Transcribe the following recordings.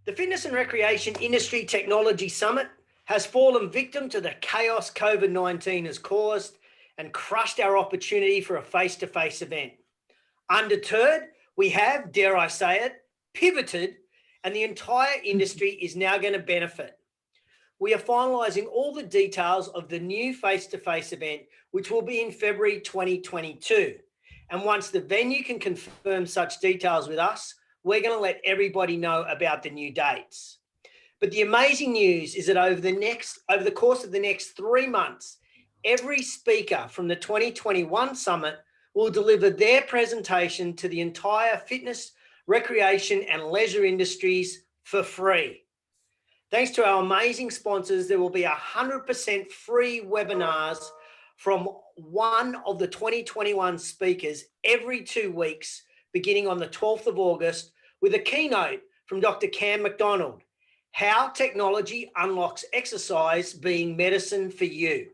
The Fitness and Recreation Industry Technology Summit has fallen victim to the chaos COVID-19 has caused and crushed our opportunity for a face-to-face event. Undeterred, we have, dare I say it, pivoted, and the entire industry is now going to benefit. We are finalising all the details of the new face-to-face event, which will be in February 2022. And once the venue can confirm such details with us, we're going to let everybody know about the new dates. But the amazing news is that over the course of the next 3 months, every speaker from the 2021 summit will deliver their presentation to the entire fitness, recreation and leisure industries for free. Thanks to our amazing sponsors, there will be 100% free webinars from one of the 2021 speakers every 2 weeks, beginning on the 12th of August, with a keynote from Dr. Cam McDonald, How Technology Unlocks Exercise Being Medicine for You.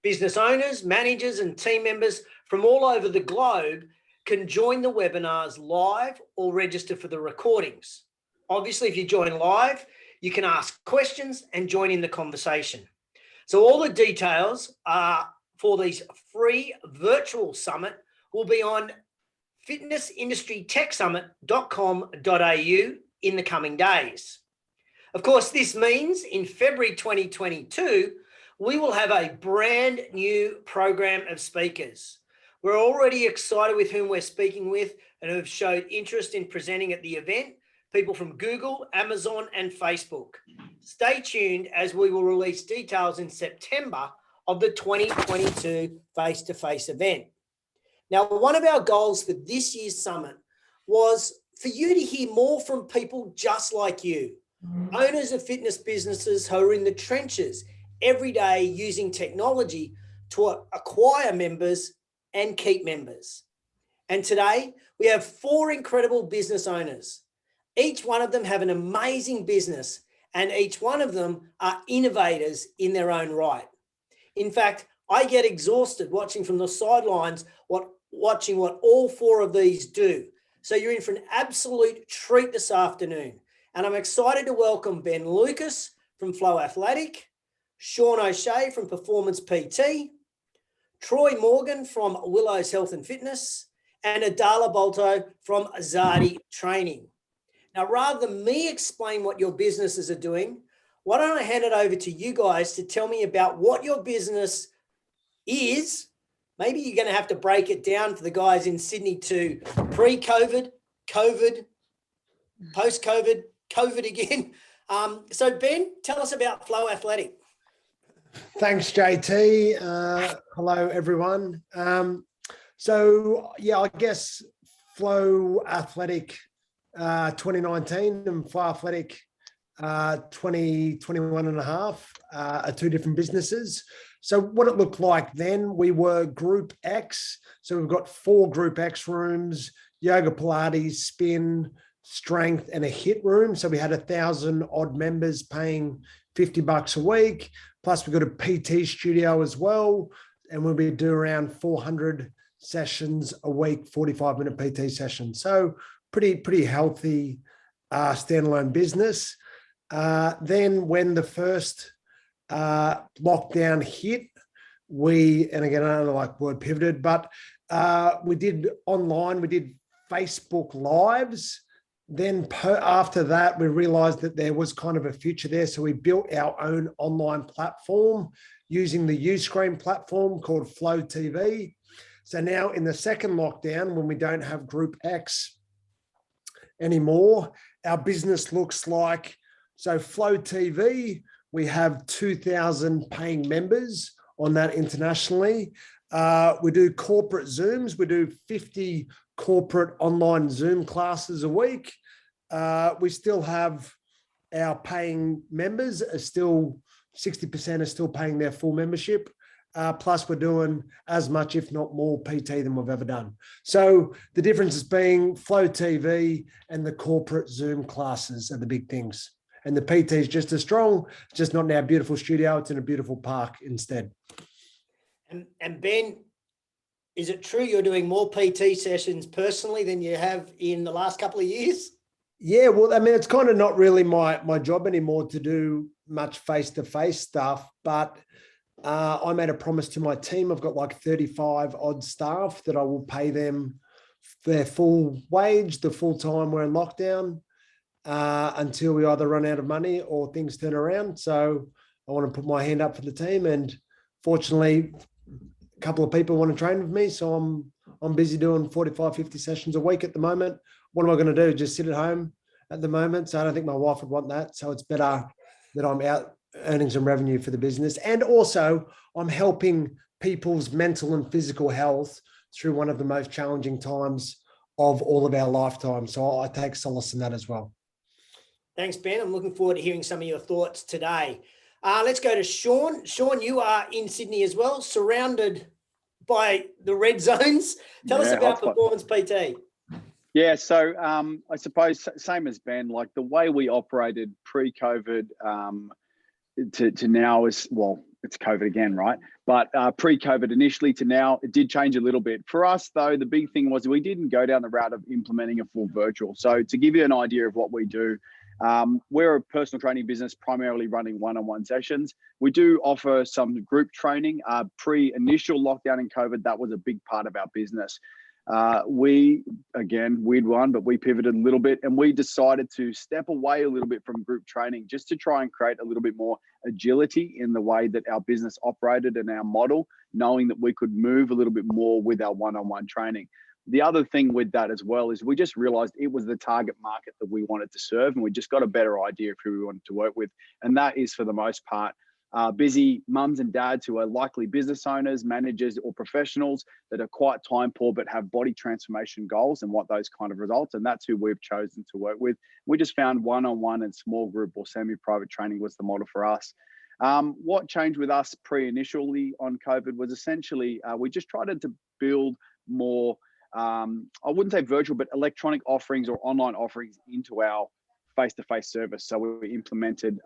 Business owners, managers and team members from all over the globe can join the webinars live or register for the recordings. Obviously, if you join live, you can ask questions and join in the conversation. So all the details for these free virtual summit will be on fitnessindustrytechsummit.com.au in the coming days. Of course, this means in February 2022, we will have a brand new program of speakers. We're already excited with whom we're speaking with and who have showed interest in presenting at the event, people from Google, Amazon, and Facebook. Stay tuned as we will release details in September of the 2022 face-to-face event. Now, one of our goals for this year's summit was for you to hear more from people just like you, owners of fitness businesses who are in the trenches every day using technology to acquire members and keep members. And today we have 4 incredible business owners. Each one of them have an amazing business and each one of them are innovators in their own right. In fact, I get exhausted watching from the sidelines watching what all 4 of these do. So you're in for an absolute treat this afternoon. And I'm excited to welcome Ben Lucas from Flow Athletic, Sean O'Shea from Performance PT, Troy Morgan from Willows Health and Fitness, and Adala Bolto from Azadi Training. Now, rather than me explain what your businesses are doing, why don't I hand it over to you guys to tell me about what your business is. Maybe you're going to have to break it down for the guys in Sydney to pre-COVID, COVID, post-COVID, COVID again. So Ben, tell us about Flow Athletic. Thanks, JT. Hello, everyone. So I guess Flow Athletic 2019 and Flow Athletic 2021 and a half are 2 different businesses. So what it looked like then, we were Group X. So we've got 4 Group X rooms, yoga, Pilates, spin, strength, and a HIIT room. So we had 1,000 odd members paying $50 a week. Plus we've got a PT studio as well. And we'll be doing around 400 sessions a week, 45-minute PT sessions. So pretty healthy standalone business. Then when the first lockdown hit, and again, I don't like word pivoted, but we did online, we did Facebook Lives. Then after that, we realized that there was kind of a future there. So we built our own online platform using the Uscreen platform called Flow TV. So now in the second lockdown, when we don't have Group X anymore, our business looks like, so Flow TV, we have 2,000 paying members on that internationally. We do corporate Zooms. We do 50 corporate online Zoom classes a week. We still have our paying members are still 60% are still paying their full membership. Plus we're doing as much, if not more PT than we've ever done. So the difference is being Flow TV and the corporate Zoom classes are the big things. And the PT is just as strong, just not in our beautiful studio. It's in a beautiful park instead. And Ben, is it true you're doing more PT sessions personally than you have in the last couple of years? Yeah, well, I mean, it's kind of not really my job anymore to do much face-to-face stuff, but I made a promise to my team. I've got like 35 odd staff that I will pay them their full wage, the full time we're in lockdown, until we either run out of money or things turn around. So I want to put my hand up for the team, and fortunately, a couple of people want to train with me. So I'm busy doing 45, 50 sessions a week at the moment. What am I going to do? Just sit at home at the moment? So I don't think my wife would want that. So it's better that I'm out earning some revenue for the business. And also I'm helping people's mental and physical health through one of the most challenging times of all of our lifetime. So I take solace in that as well. Thanks, Ben. I'm looking forward to hearing some of your thoughts today. Let's go to Sean. Sean, you are in Sydney as well, surrounded by the red zones. Tell us about Performance PT. Yeah, so I suppose same as Ben, like the way we operated pre-COVID to now is, well, it's COVID again, right? But pre-COVID initially to now, it did change a little bit. For us, though, the big thing was we didn't go down the route of implementing a full virtual. So to give you an idea of what we do, we're a personal training business primarily running one-on-one sessions. We do offer some group training. Pre-initial lockdown in COVID, that was a big part of our business. We, again, weird one, but we pivoted a little bit and we decided to step away a little bit from group training just to try and create a little bit more agility in the way that our business operated and our model, knowing that we could move a little bit more with our one-on-one training. The other thing with that as well is we just realized it was the target market that we wanted to serve, and we just got a better idea of who we wanted to work with. And that is, for the most part, busy mums and dads who are likely business owners, managers, or professionals that are quite time poor but have body transformation goals and want those kind of results. And that's who we've chosen to work with. We just found one-on-one and small group or semi-private training was the model for us. What changed with us pre-initially on COVID was essentially we just tried to build more, I wouldn't say virtual, but electronic offerings or online offerings into our face-to-face service. So we implemented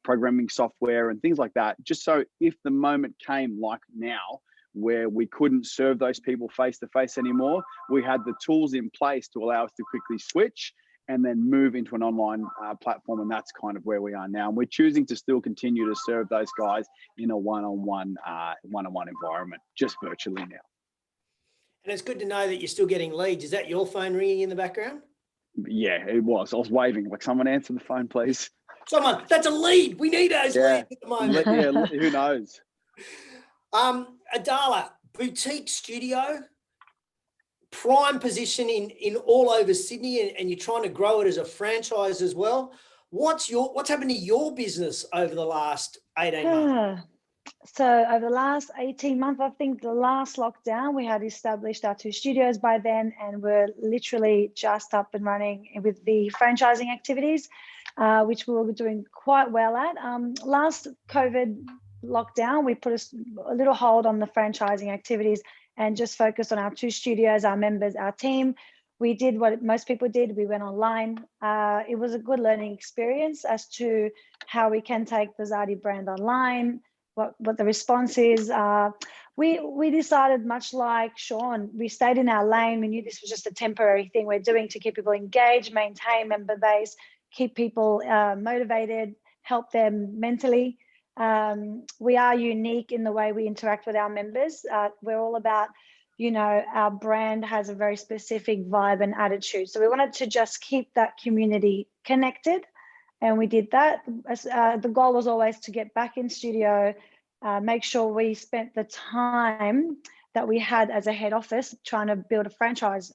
programming software and things like that, just so if the moment came like now, where we couldn't serve those people face-to-face anymore, we had the tools in place to allow us to quickly switch and then move into an online platform. And that's kind of where we are now. And we're choosing to still continue to serve those guys in a one-on-one environment, just virtually now. And it's good to know that you're still getting leads. Is that your phone ringing in the background? Yeah, it was. I was waving, like, someone answer the phone, please. Someone, that's a lead. We need those leads at the moment. Yeah, who knows? Adala, boutique studio, prime position in all over Sydney, and you're trying to grow it as a franchise as well. What's happened to your business over the last 18 months? So over the last 18 months, I think the last lockdown, we had established our 2 studios by then, and we're literally just up and running with the franchising activities, which we were doing quite well at. Last COVID lockdown, we put a little hold on the franchising activities and just focused on our 2 studios, our members, our team. We did what most people did. We went online. It was a good learning experience as to how we can take the Zadi brand online, what the response is. We decided, much like Sean, we stayed in our lane. We knew this was just a temporary thing we're doing to keep people engaged, maintain member base, keep people motivated, help them mentally. We are unique in the way we interact with our members. We're all about, our brand has a very specific vibe and attitude. So we wanted to just keep that community connected. And we did that. The goal was always to get back in studio, make sure we spent the time that we had as a head office trying to build a franchise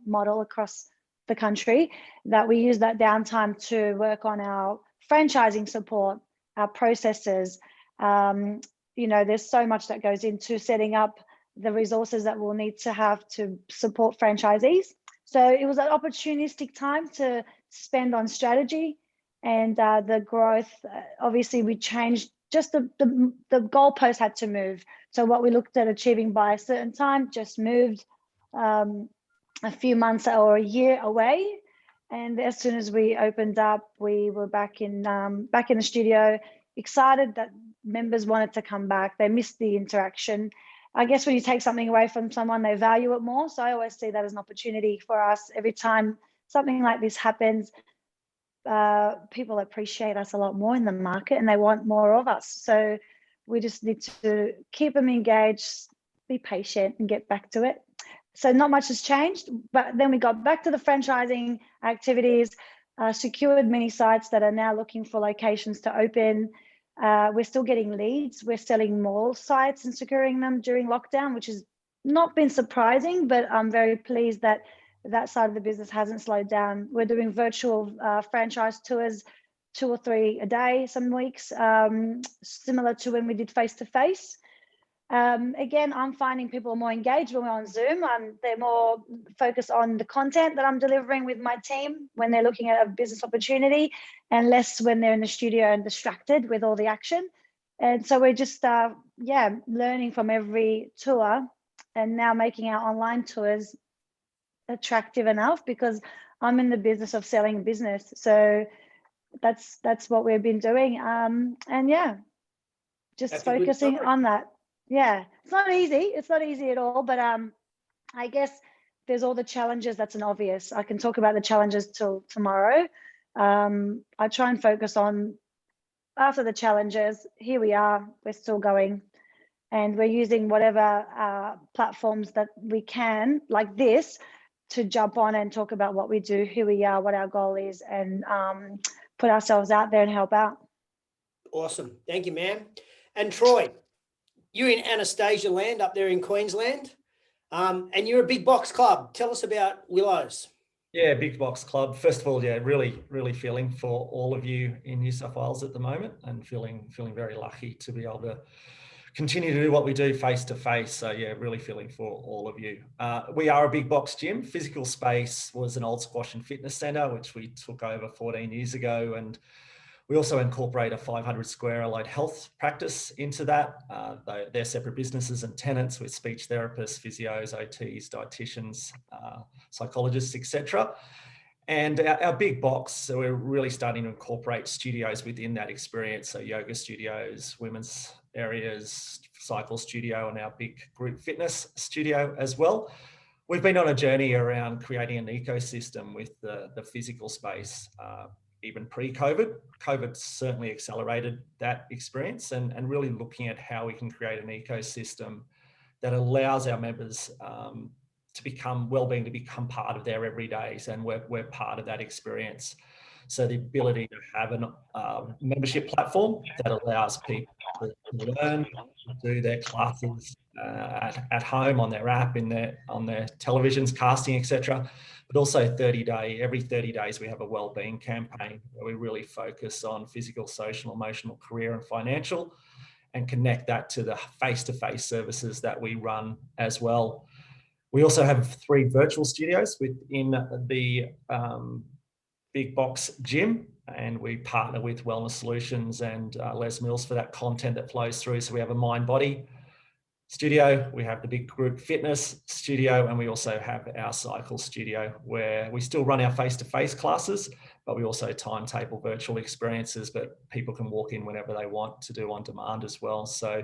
model across the country, that we use that downtime to work on our franchising support, our processes. There's so much that goes into setting up the resources that we'll need to have to support franchisees. So it was an opportunistic time to spend on strategy. And the growth, obviously we changed, just the goalpost had to move. So what we looked at achieving by a certain time just moved a few months or a year away. And as soon as we opened up, we were back in the studio, excited that members wanted to come back. They missed the interaction. I guess when you take something away from someone, they value it more. So I always see that as an opportunity for us. Every time something like this happens, people appreciate us a lot more in the market and they want more of us. So we just need to keep them engaged, be patient and get back to it. So not much has changed, but then we got back to the franchising activities, secured many sites that are now looking for locations to open. We're still getting leads. We're selling more sites and securing them during lockdown, which has not been surprising, but I'm very pleased that that side of the business hasn't slowed down. We're doing virtual franchise tours, 2 or 3 a day, some weeks, similar to when we did face-to-face. Again, I'm finding people are more engaged when we're on Zoom. They're more focused on the content that I'm delivering with my team when they're looking at a business opportunity, and less when they're in the studio and distracted with all the action. And so we're just, learning from every tour and now making our online tours attractive enough, because I'm in the business of selling business. So that's what we've been doing. And yeah, just That's a good focusing summary. on that. Yeah, it's not easy. It's not easy at all, but I guess there's all the challenges. That's an obvious. I can talk about the challenges till tomorrow. I try and focus on, after the challenges, here we are, we're still going, and we're using whatever platforms that we can, like this, to jump on and talk about what we do, who we are, what our goal is, and put ourselves out there and help out. Awesome. Thank you, ma'am. And Troy, you're in Anastasia land up there in Queensland, and you're a big box club. Tell us about Willows. Yeah, Big Box Club. First of all, yeah, really feeling for all of you in New South Wales at the moment, and feeling very lucky to be able to continue to do what we do face to face. So yeah, really feeling for all of you. We are a big box gym. Physical space was an old squash and fitness centre, which we took over 14 years ago. And we also incorporate a 500 square allied health practice into that. They're separate businesses and tenants with speech therapists, physios, OTs, dietitians, psychologists, etc. And our big box, so we're really starting to incorporate studios within that experience. So yoga studios, women's areas, cycle studio, and our big group fitness studio as well. We've been on a journey around creating an ecosystem with the physical space, even pre-COVID. COVID certainly accelerated that experience, and really looking at how we can create an ecosystem that allows our members to become wellbeing, to become part of their everydays, and we're part of that experience. So the ability to have a membership platform that allows people to learn, to do their classes at home, on their app, on their televisions, casting, etc. But also every 30 days we have a wellbeing campaign where we really focus on physical, social, emotional, career and financial, and connect that to the face-to-face services that we run as well. We also have 3 virtual studios within the Big Box Gym, and we partner with Wellness Solutions and Les Mills for that content that flows through. So we have a mind body studio, we have the big group fitness studio, and we also have our cycle studio where we still run our face-to-face classes, but we also timetable virtual experiences, but people can walk in whenever they want to do on demand as well. So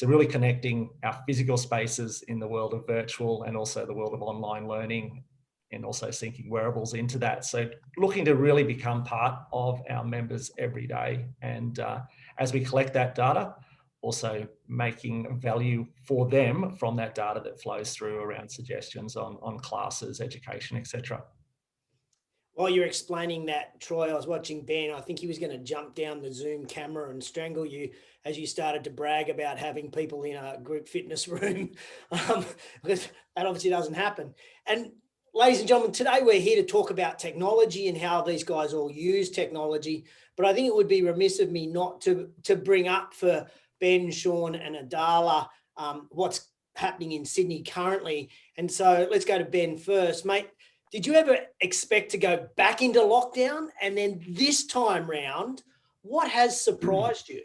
really connecting our physical spaces in the world of virtual and also the world of online learning, and also syncing wearables into that. So looking to really become part of our members every day. And as we collect that data, also making value for them from that data that flows through around suggestions on classes, education, etc. While you're explaining that, Troy, I was watching Ben. I think he was going to jump down the Zoom camera and strangle you as you started to brag about having people in a group fitness room, because that obviously doesn't happen. And ladies and gentlemen, today we're here to talk about technology and how these guys all use technology. But I think it would be remiss of me not to bring up for Ben, Sean and Adala what's happening in Sydney currently. And so let's go to Ben first. Mate, did you ever expect to go back into lockdown? And then this time round, what has surprised you?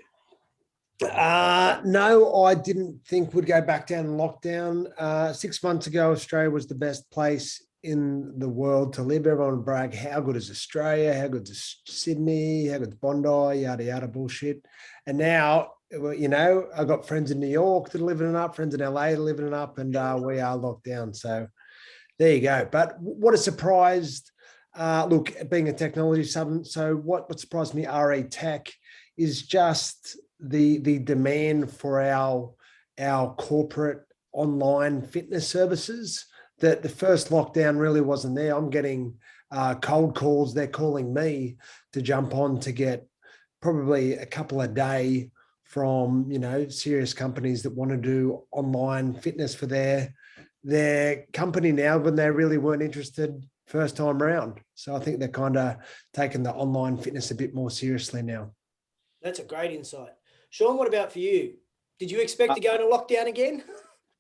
No, I didn't think we'd go back down in lockdown. 6 months ago, Australia was the best place in the world to live. Everyone would brag, how good is Australia? How good is Sydney? How good is Bondi? Yada, yada bullshit. And now, you know, I've got friends in New York that are living it up, friends in LA that are living it up, and we are locked down. So there you go. But what a surprise. Look, being a technology sub, so what surprised me, RE Tech, is just the demand for our corporate online fitness services. That the first lockdown really wasn't there. I'm getting cold calls. They're calling me to jump on to get probably a couple a day from, you know, serious companies that want to do online fitness for their company now, when they really weren't interested first time round. So I think they're kind of taking the online fitness a bit more seriously now. That's a great insight. Sean, what about for you? Did you expect to go into lockdown again?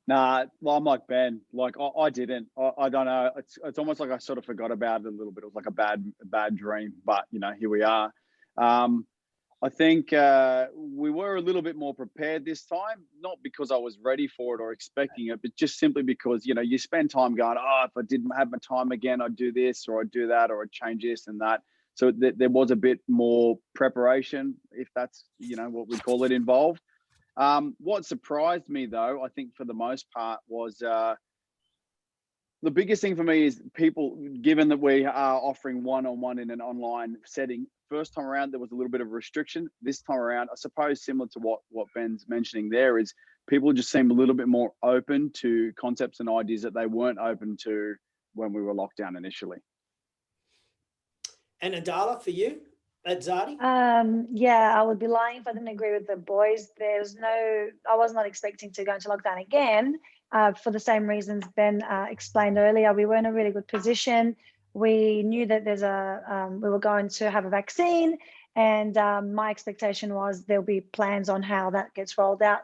Nah, well, I'm like Ben. Like I didn't. I don't know. It's almost like I sort of forgot about it a little bit. It was like a bad dream. But you know, here we are. I think we were a little bit more prepared this time, not because I was ready for it or expecting it, but just simply because, you know, you spend time going, oh, if I didn't have my time again, I'd do this or I'd do that or I'd change this and that. So there was a bit more preparation, if that's, you know, what we call it, involved. What surprised me, though, I think for the most part, was the biggest thing for me is people, given that we are offering one-on-one in an online setting, first time around, there was a little bit of restriction. This time around, I suppose similar to what Ben's mentioning there, is people just seem a little bit more open to concepts and ideas that they weren't open to when we were locked down initially. And Adala, for you at Zadi? Yeah, I would be lying if I didn't agree with the boys. I was not expecting to go into lockdown again for the same reasons Ben explained earlier. We were in a really good position. We knew that we were going to have a vaccine, and my expectation was there'll be plans on how that gets rolled out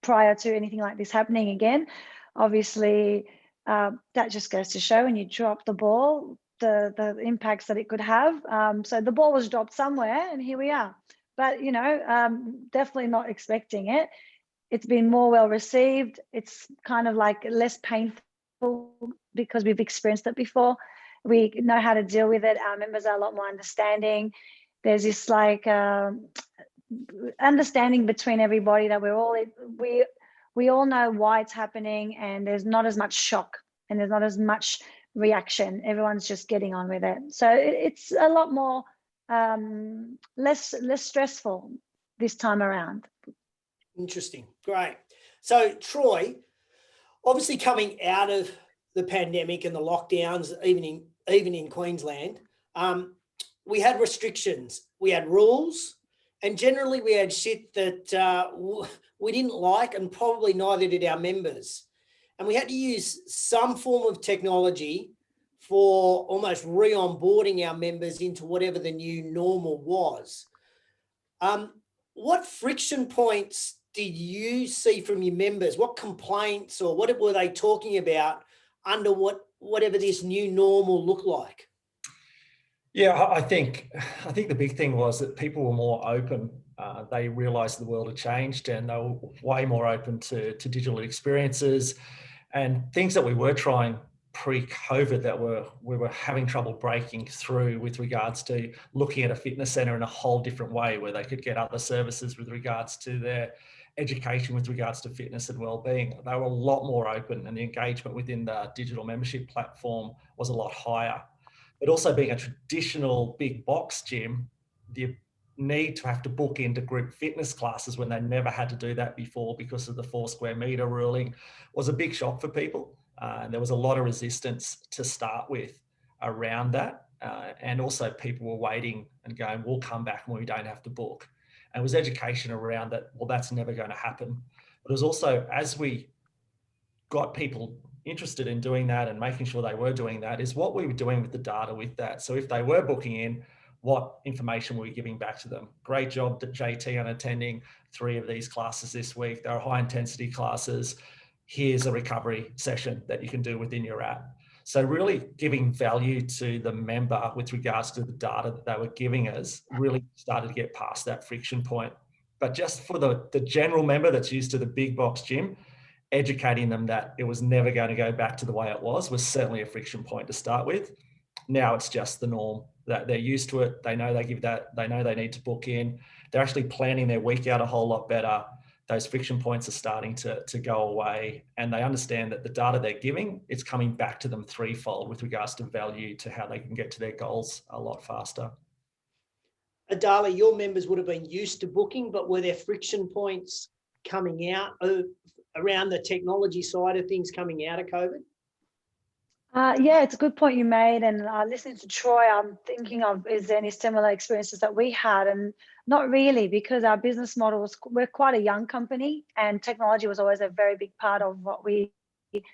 prior to anything like this happening again. Obviously, that just goes to show when you drop the ball, the impacts that it could have. So the ball was dropped somewhere, and here we are. But, you know, definitely not expecting it. It's been more well received. It's kind of like less painful because we've experienced it before. We know how to deal with it. Our members are a lot more understanding. There's this like understanding between everybody that we all know why it's happening, and there's not as much shock and there's not as much reaction. Everyone's just getting on with it. So it's a lot more less stressful this time around. Interesting. Great. So Troy, obviously coming out of the pandemic and the lockdowns, even in Queensland, we had restrictions, we had rules, and generally we had shit that we didn't like, and probably neither did our members. And we had to use some form of technology for almost re-onboarding our members into whatever the new normal was. What friction points did you see from your members? What complaints or what were they talking about under whatever this new normal looked like? Yeah, I think the big thing was that people were more open. They realised the world had changed, and they were way more open to digital experiences and things that we were trying pre-COVID that we were having trouble breaking through, with regards to looking at a fitness centre in a whole different way, where they could get other services with regards to their education, with regards to fitness and well-being. They were a lot more open, and the engagement within the digital membership platform was a lot higher. But also, being a traditional big box gym, the need to have to book into group fitness classes when they never had to do that before because of the 4 square metre ruling was a big shock for people. And there was a lot of resistance to start with around that. And also people were waiting and going, we'll come back when we don't have to book. And it was education around that, well, that's never going to happen. But it was also, as we got people interested in doing that and making sure they were doing that, is what we were doing with the data with that. So if they were booking in, what information were we giving back to them? Great job, JT, on attending 3 of these classes this week. They're high intensity classes. Here's a recovery session that you can do within your app. So really giving value to the member with regards to the data that they were giving us really started to get past that friction point. But just for the general member that's used to the big box gym, educating them that it was never going to go back to the way it was certainly a friction point to start with. Now it's just the norm, that they're used to it. They know they know they need to book in. They're actually planning their week out a whole lot better. those friction points are starting to go away, and they understand that the data they're giving, it's coming back to them threefold with regards to value, to how they can get to their goals a lot faster. Adala, your members would have been used to booking, but were there friction points coming out around the technology side of things coming out of COVID? Yeah, it's a good point you made. And listening to Troy, I'm thinking of, is there any similar experiences that we had? And not really, because our business models, we're quite a young company, and technology was always a very big part of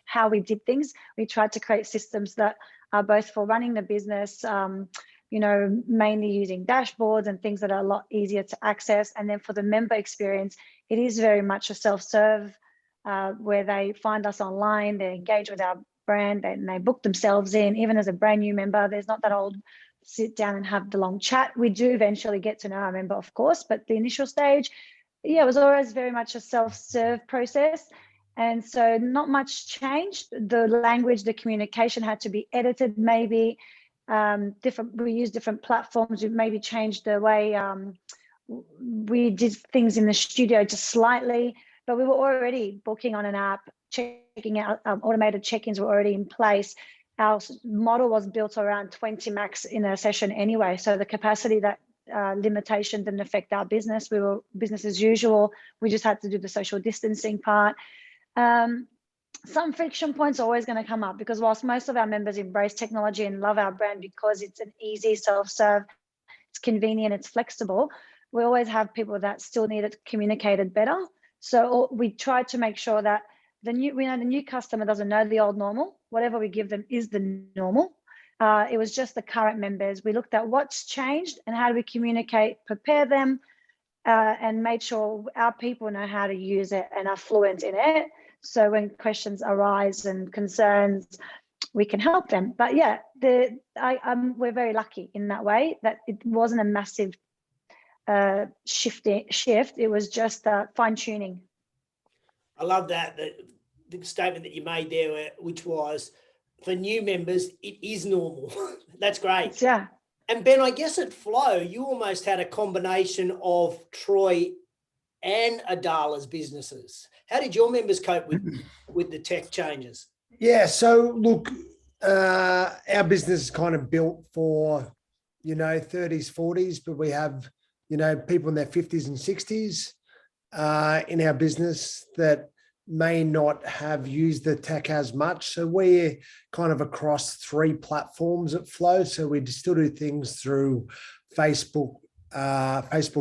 how we did things. We tried to create systems that are both for running the business, mainly using dashboards and things that are a lot easier to access. And then for the member experience, it is very much a self-serve, where they find us online, they engage with our brand, and they book themselves in. Even as a brand new member, there's not that old sit down and have the long chat. We do eventually get to know our member, of course, but the initial stage, it was always very much a self-serve process. And so not much changed. The language, the communication had to be edited, maybe we use different platforms. We maybe changed the way we did things in the studio just slightly, but we were already booking on an app, checking out, automated check-ins were already in place. Our model was built around 20 max in a session anyway. So the capacity, that limitation didn't affect our business. We were business as usual. We just had to do the social distancing part. Some friction points are always going to come up, because whilst most of our members embrace technology and love our brand because it's an easy self-serve, it's convenient, it's flexible, we always have people that still need it communicated better. So we try to make sure that the new customer doesn't know the old normal. Whatever we give them is the normal. It was just the current members. We looked at what's changed and how do we communicate, prepare them, and made sure our people know how to use it and are fluent in it. So when questions arise and concerns, we can help them. But yeah, we're very lucky in that way that it wasn't a massive shift. It was just fine tuning. I love that the statement that you made there, which was, for new members, it is normal. That's great. Yeah. And Ben, I guess at Flow, you almost had a combination of Troy and Adala's businesses. How did your members cope with the tech changes? Yeah, so look, our business is kind of built for, 30s, 40s, but we have, people in their 50s and 60s in our business that may not have used the tech as much. So we're kind of across 3 platforms at Flow. So we still do things through Facebook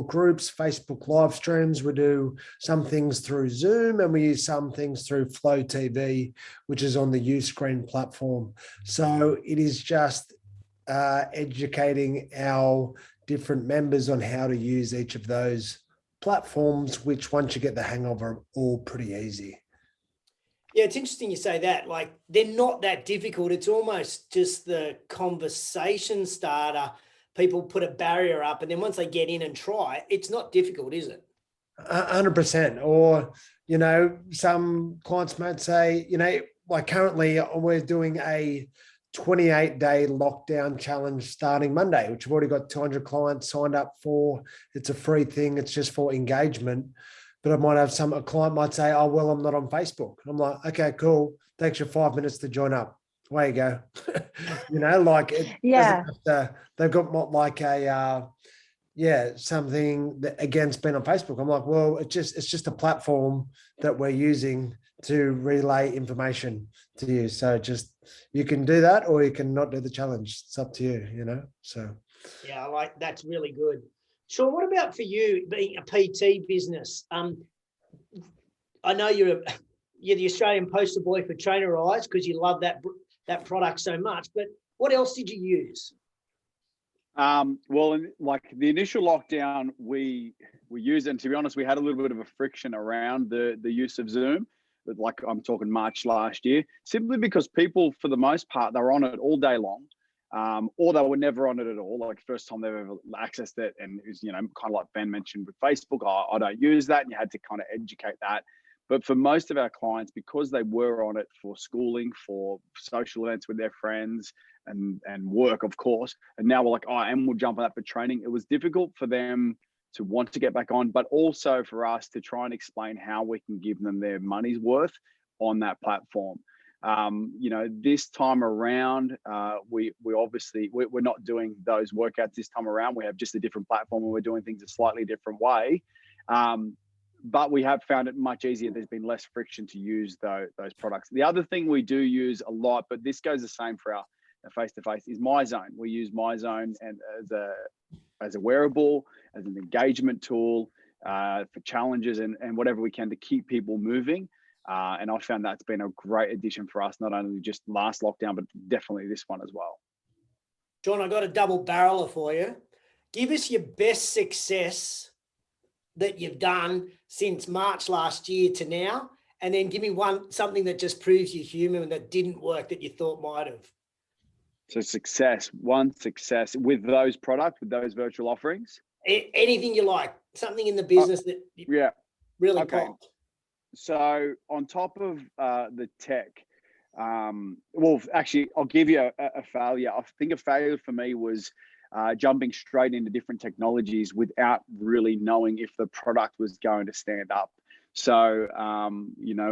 groups, Facebook live streams. We do some things through Zoom, and we use some things through Flow TV, which is on the Uscreen platform. So it is just educating our different members on how to use each of those platforms, which once you get the hang of are all pretty easy. Yeah, it's interesting you say that. Like, they're not that difficult. It's almost just the conversation starter. People put a barrier up, and then once they get in and try, it's not difficult, is it? 100%. Or, some clients might say, like currently we're doing a 28-day lockdown challenge starting Monday, which we've already got 200 clients signed up for. It's a free thing. It's just for engagement. But I might have a client might say, oh, well, I'm not on Facebook. I'm like, okay, cool. Takes you 5 minutes to join up. Away you go. They've got like something against being on Facebook. I'm like, well, it's just a platform that we're using to relay information to you. So you can do that, or you can not do the challenge. It's up to you, so. Yeah, that's really good. Sean, what about for you being a PT business? I know you're the Australian poster boy for Trainer Eyes because you love that product so much, but what else did you use? Well, like the initial lockdown, we used it, and to be honest, we had a little bit of a friction around the use of Zoom, but like I'm talking March last year, simply because people, for the most part, they were on it all day long. Or they were never on it at all, like first time they've ever accessed it. And it was, kind of like Ben mentioned with Facebook, I don't use that, and you had to kind of educate that. But for most of our clients, because they were on it for schooling, for social events with their friends and work, of course, and now we're like, and we'll jump on that for training. It was difficult for them to want to get back on, but also for us to try and explain how we can give them their money's worth on that platform. This time around, we're not doing those workouts this time around. We have just a different platform and we're doing things a slightly different way. But we have found it much easier. There's been less friction to use those products. The other thing we do use a lot, but this goes the same for our face-to-face, is MyZone. We use MyZone and as a wearable, as an engagement tool, for challenges and whatever we can to keep people moving. And I found that's been a great addition for us, not only just last lockdown, but definitely this one as well. John, I got a double barreler for you. Give us your best success that you've done since March last year to now, and then give me something that just proves you're human and that didn't work that you thought might have. So one success with those products, with those virtual offerings? Anything you like, something in the business that really popped. So on top of the tech, actually, I'll give you a failure. I think a failure for me was jumping straight into different technologies without really knowing if the product was going to stand up. So,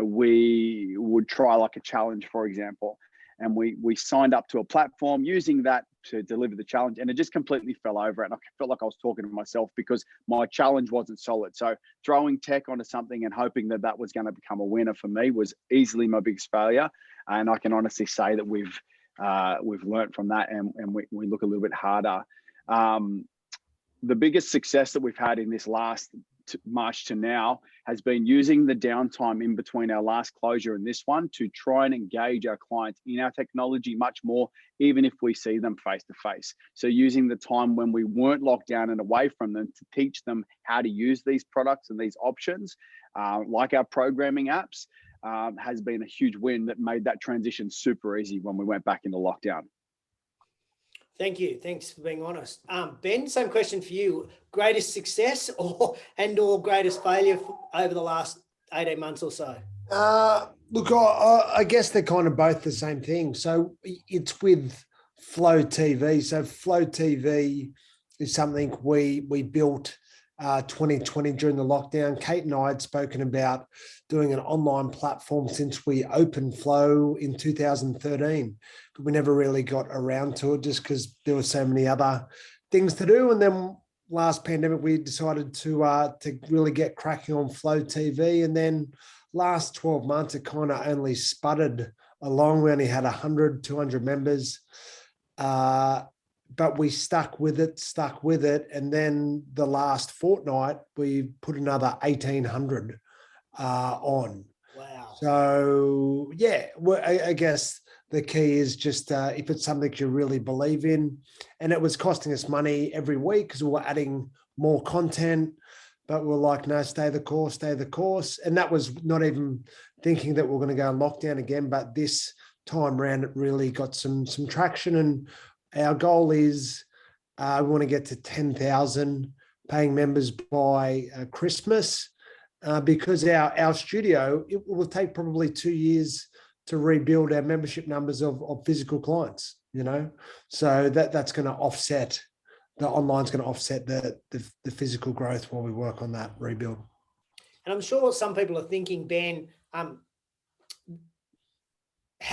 we would try like a challenge, for example, and we signed up to a platform using that to deliver the challenge, and it just completely fell over. And I felt like I was talking to myself because my challenge wasn't solid. So throwing tech onto something and hoping that was going to become a winner for me was easily my biggest failure. And I can honestly say that we've learned from that, and we look a little bit harder. The biggest success that we've had in this last March to now has been using the downtime in between our last closure and this one to try and engage our clients in our technology much more, even if we see them face to face. So using the time when we weren't locked down and away from them to teach them how to use these products and these options, like our programming apps, has been a huge win that made that transition super easy when we went back into lockdown. Thank you. Thanks for being honest. Ben, same question for you. Greatest success or greatest failure over the last 18 months or so? Look, I guess they're kind of both the same thing. So it's with Flow TV. So Flow TV is something we built 2020 during the lockdown. Kate and I had spoken about doing an online platform since we opened Flow in 2013, but we never really got around to it just because there were so many other things to do. And then last pandemic, we decided to really get cracking on Flow TV. And then last 12 months, it kind of only sputtered along. We only had 100, 200 members. But we stuck with it. And then the last fortnight, we put another 1,800 on. Wow. So, yeah, I guess the key is just if it's something you really believe in, and it was costing us money every week because we were adding more content, but we're like, no, stay the course. And that was not even thinking that we're going to go on lockdown again. But this time around, it really got some traction. And our goal is we want to get to 10,000 paying members by Christmas because our studio, it will take probably 2 years to rebuild our membership numbers of physical clients, So that's going to offset, the online's going to offset the physical growth while we work on that rebuild. And I'm sure some people are thinking, Ben, how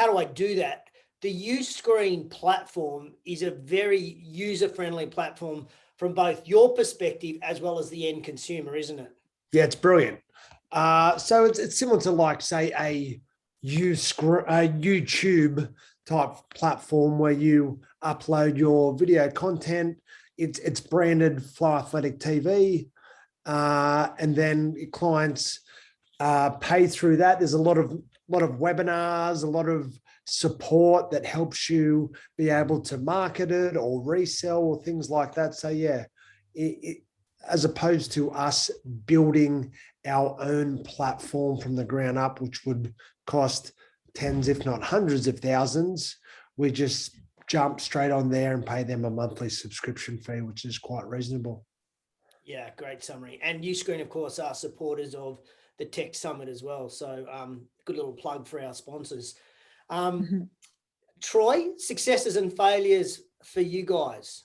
do I do that? The Uscreen platform is a very user-friendly platform from both your perspective as well as the end consumer, isn't it? Yeah, it's brilliant. So it's similar to, like, say, a YouTube type platform where you upload your video content. It's branded Fly Athletic TV, and then clients pay through that. There's a lot of webinars, a lot of support that helps you be able to market it or resell or things like that. So yeah, as opposed to us building our own platform from the ground up, which would cost tens, if not hundreds of thousands, we just jump straight on there and pay them a monthly subscription fee, which is quite reasonable. Yeah, great summary. And Uscreen, of course, are supporters of the Tech Summit as well. So good little plug for our sponsors. Troy, successes and failures for you guys?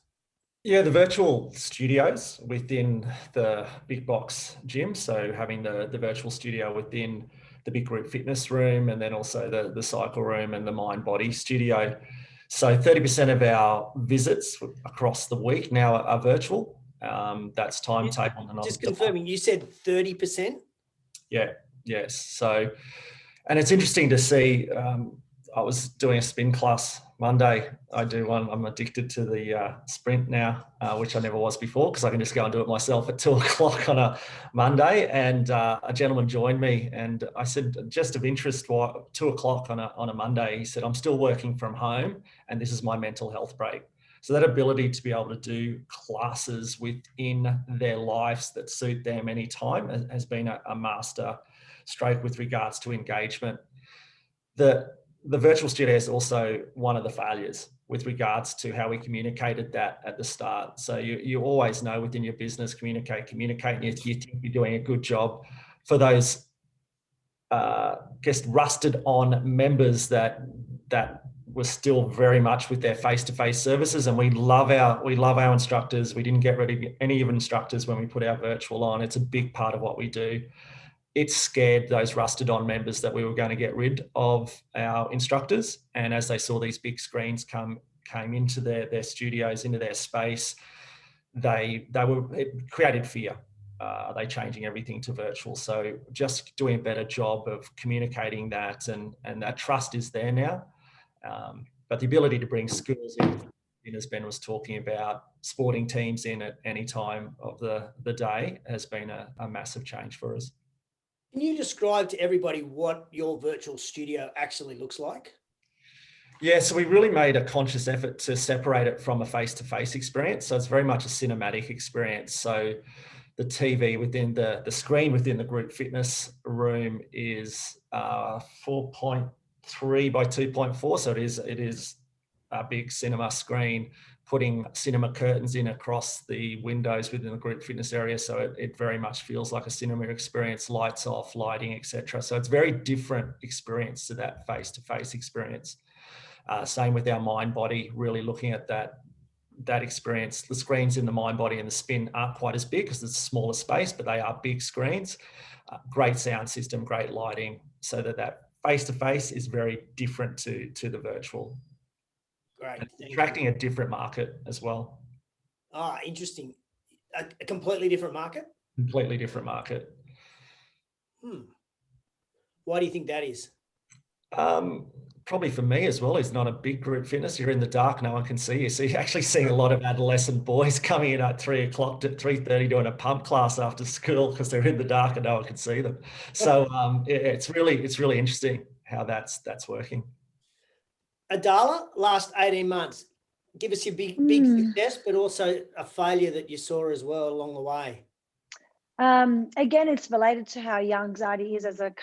Yeah, the virtual studios within the big box gym. So having the virtual studio within the big group fitness room, and then also the cycle room and the mind body studio. So 30% of our visits across the week now are virtual. That's timetabled. And Just confirming, you said 30%? Yeah, yes. So, and it's interesting to see, I was doing a spin class Monday. I do one, I'm addicted to the sprint now, which I never was before, because I can just go and do it myself at 2 o'clock on a Monday. And a gentleman joined me, and I said, just of interest, why 2 o'clock on a Monday? He said, I'm still working from home and this is my mental health break. So that ability to be able to do classes within their lives that suit them anytime has been a master stroke with regards to engagement. The virtual studio is also one of the failures with regards to how we communicated that at the start. So you always know within your business, communicate, and you think you're doing a good job for those rusted on members that were still very much with their face-to-face services. And we love our instructors. We didn't get rid of any of instructors when we put our virtual on. It's a big part of what we do. It scared those rusted on members that we were going to get rid of our instructors. And as they saw these big screens came into their studios, into their space, it created fear. Are they changing everything to virtual? So just doing a better job of communicating that, and that trust is there now. But the ability to bring schools in, as Ben was talking about, sporting teams in at any time of the day has been a massive change for us. Can you describe to everybody what your virtual studio actually looks like? Yeah, so we really made a conscious effort to separate it from a face-to-face experience. So it's very much a cinematic experience. So the TV within the screen within the group fitness room is 4.3 by 2.4. So it is a big cinema screen, putting cinema curtains in across the windows within the group fitness area. So it very much feels like a cinema experience, lights off, lighting, etc. So it's a very different experience to that face-to-face experience. Same with our mind body, really looking at that experience. The screens in the mind body and the spin aren't quite as big because it's a smaller space, but they are big screens. Great sound system, great lighting, so that face-to-face is very different to the virtual. Great. Attracting a different market as well. Ah, interesting. A completely different market? Completely different market. Why do you think that is? Probably for me as well, is not a big group fitness. You're in the dark, no one can see you. So you're actually seeing a lot of adolescent boys coming in at 3 o'clock to 3:30 doing a pump class after school because they're in the dark and no one can see them. So it's really interesting how that's working. Adala, last 18 months, give us your big success, but also a failure that you saw as well along the way. Again, it's related to how young Anxiety is as a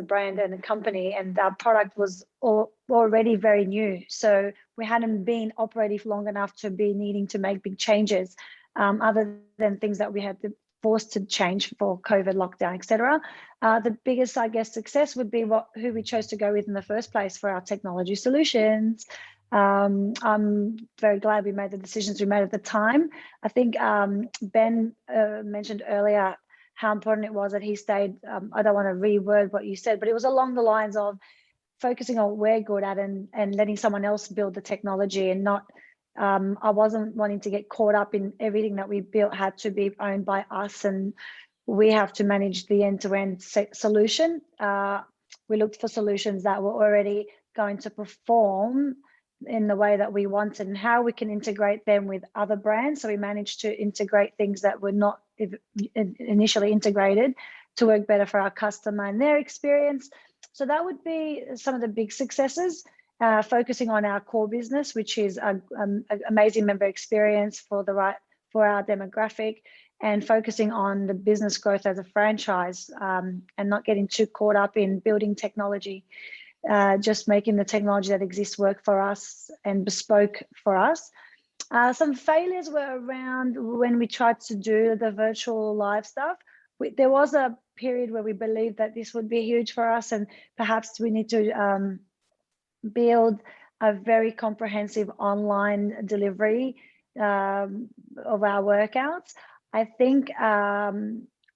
brand and a company, and our product was already very new. So we hadn't been operative long enough to be needing to make big changes, other than things that we had to forced to change for COVID lockdown, etc. The biggest, I guess, success would be who we chose to go with in the first place for our technology solutions. I'm very glad we made the decisions we made at the time. I think Ben mentioned earlier how important it was that he stayed. I don't want to reword what you said, but it was along the lines of focusing on what we're good at and letting someone else build the technology, and not I wasn't wanting to get caught up in everything that we built had to be owned by us and we have to manage the end-to-end solution. We looked for solutions that were already going to perform in the way that we wanted and how we can integrate them with other brands. So we managed to integrate things that were not initially integrated to work better for our customer and their experience. So that would be some of the big successes. Focusing on our core business, which is an amazing member experience for our demographic, and focusing on the business growth as a franchise, and not getting too caught up in building technology, just making the technology that exists work for us and bespoke for us. Some failures were around when we tried to do the virtual live stuff. There was a period where we believed that this would be huge for us, and perhaps we need to build a very comprehensive online delivery of our workouts, I think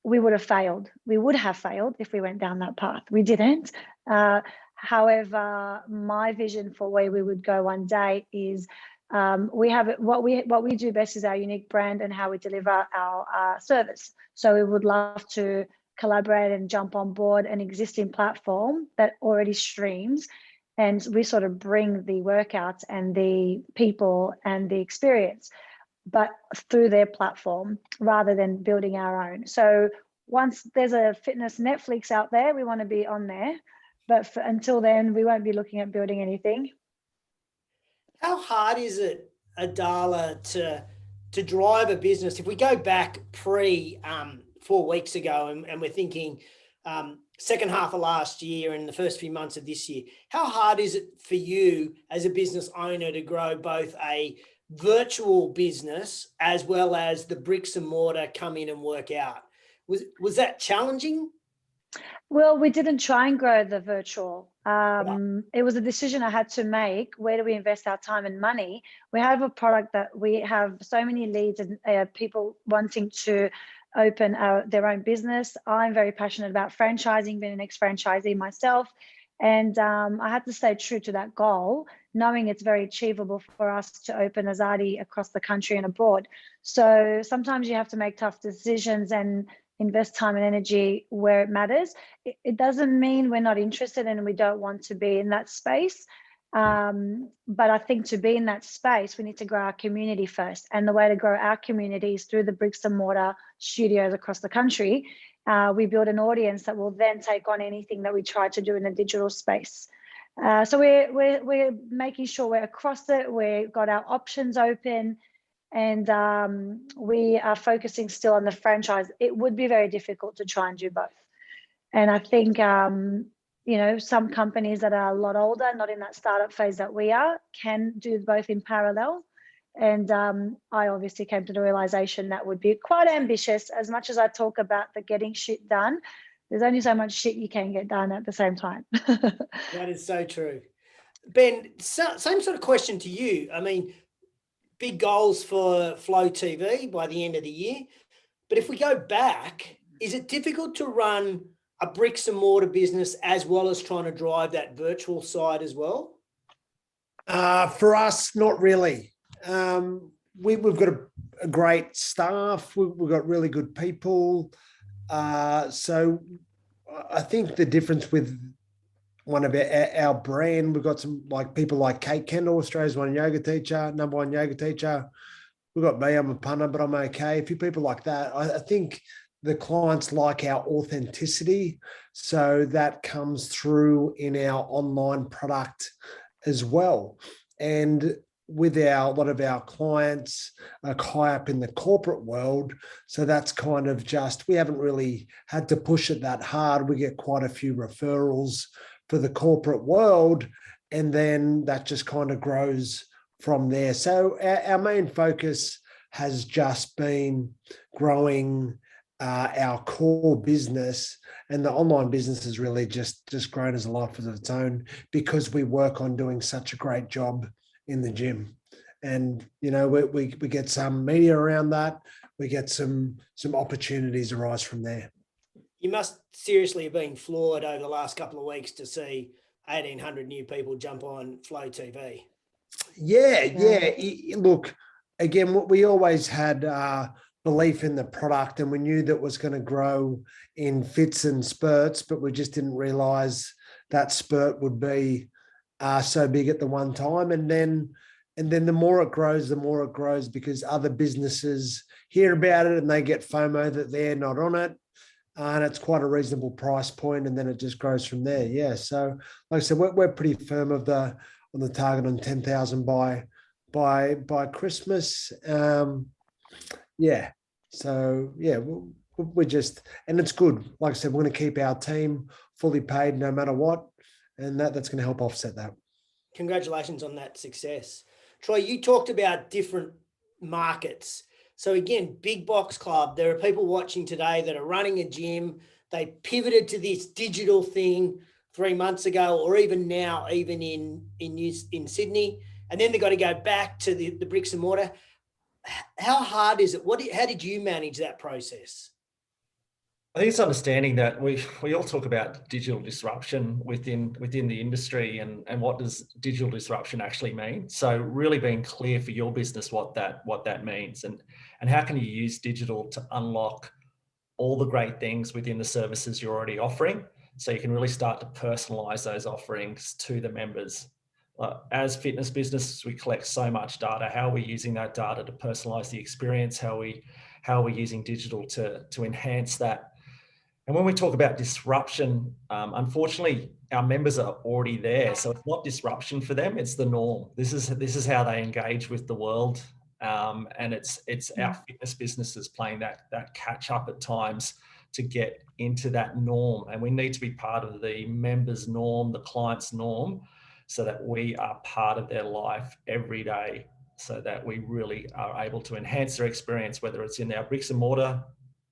we would have failed. We would have failed if we went down that path. We didn't. However, my vision for where we would go one day is we have what we do best is our unique brand and how we deliver our service. So we would love to collaborate and jump on board an existing platform that already streams, and we sort of bring the workouts and the people and the experience, but through their platform rather than building our own. So once there's a fitness Netflix out there, we want to be on there. But until then, we won't be looking at building anything. How hard is it, Adala, to drive a business? If we go back 4 weeks ago and we're thinking second half of last year and the first few months of this year, how hard is it for you as a business owner to grow both a virtual business as well as the bricks and mortar come in and work out? Was that challenging? Well, we didn't try and grow the virtual. It was a decision I had to make. Where do we invest our time and money? We have a product that we have so many leads and people wanting to open their own business. I'm very passionate about franchising, being an ex-franchisee myself. And I had to stay true to that goal, knowing it's very achievable for us to open Azadi across the country and abroad. So sometimes you have to make tough decisions and invest time and energy where it matters. It doesn't mean we're not interested and we don't want to be in that space. But I think to be in that space, we need to grow our community first. And the way to grow our community is through the bricks and mortar studios across the country. We build an audience that will then take on anything that we try to do in the digital space. So we're making sure we're across it. We've got our options open, and we are focusing still on the franchise. It would be very difficult to try and do both. And I think, some companies that are a lot older, not in that startup phase that we are, can do both in parallel. And I obviously came to the realization that would be quite ambitious. As much as I talk about the getting shit done, there's only so much shit you can get done at the same time. That is so true. Ben, same sort of question to you. I mean, big goals for Flow TV by the end of the year. But if we go back, is it difficult to run a bricks and mortar business as well as trying to drive that virtual side as well? For us, not really. We've got a great staff. We've got really good people. So I think the difference with one of our brand, we've got some people like Kate Kendall, Australia's number one yoga teacher. We've got me, I'm a punter, but I'm okay. A few people like that. I think the clients like our authenticity. So that comes through in our online product as well. And with a lot of our clients are high up in the corporate world. So that's kind of we haven't really had to push it that hard. We get quite a few referrals for the corporate world, and then that just kind of grows from there. So our main focus has just been growing our core business, and the online business has really just grown as a life of its own because we work on doing such a great job in the gym. And we get some media around that. We get some opportunities arise from there. You must seriously have been floored over the last couple of weeks to see 1,800 new people jump on Flow TV. Yeah. Look, again, we always had belief in the product, and we knew that was going to grow in fits and spurts, but we just didn't realize that spurt would be so big at the one time. And then the more it grows because other businesses hear about it and they get FOMO that they're not on it. And it's quite a reasonable price point, and then it just grows from there. Yeah. So like I said, we're pretty firm on the target on 10,000 by Christmas. Yeah. So yeah, we're just, and it's good. Like I said, we're going to keep our team fully paid no matter what, and that's going to help offset that. Congratulations on that success. Troy, you talked about different markets. So again, big box club, there are people watching today that are running a gym. They pivoted to this digital thing 3 months ago, or even now, even in Sydney. And then they've got to go back to the bricks and mortar. how hard is it? How did you manage that process? I think it's understanding that we all talk about digital disruption within the industry, and what does digital disruption actually mean. So really being clear for your business what that means, and how can you use digital to unlock all the great things within the services you're already offering, so you can really start to personalize those offerings to the members. As fitness businesses, we collect so much data. How are we using that data to personalize the experience? How are we using digital to enhance that? And when we talk about disruption, unfortunately, our members are already there. So it's not disruption for them, it's the norm. This is how they engage with the world. And it's our fitness businesses playing that catch up at times to get into that norm. And we need to be part of the members' norm, the client's norm, so that we are part of their life every day, so that we really are able to enhance their experience, whether it's in our bricks and mortar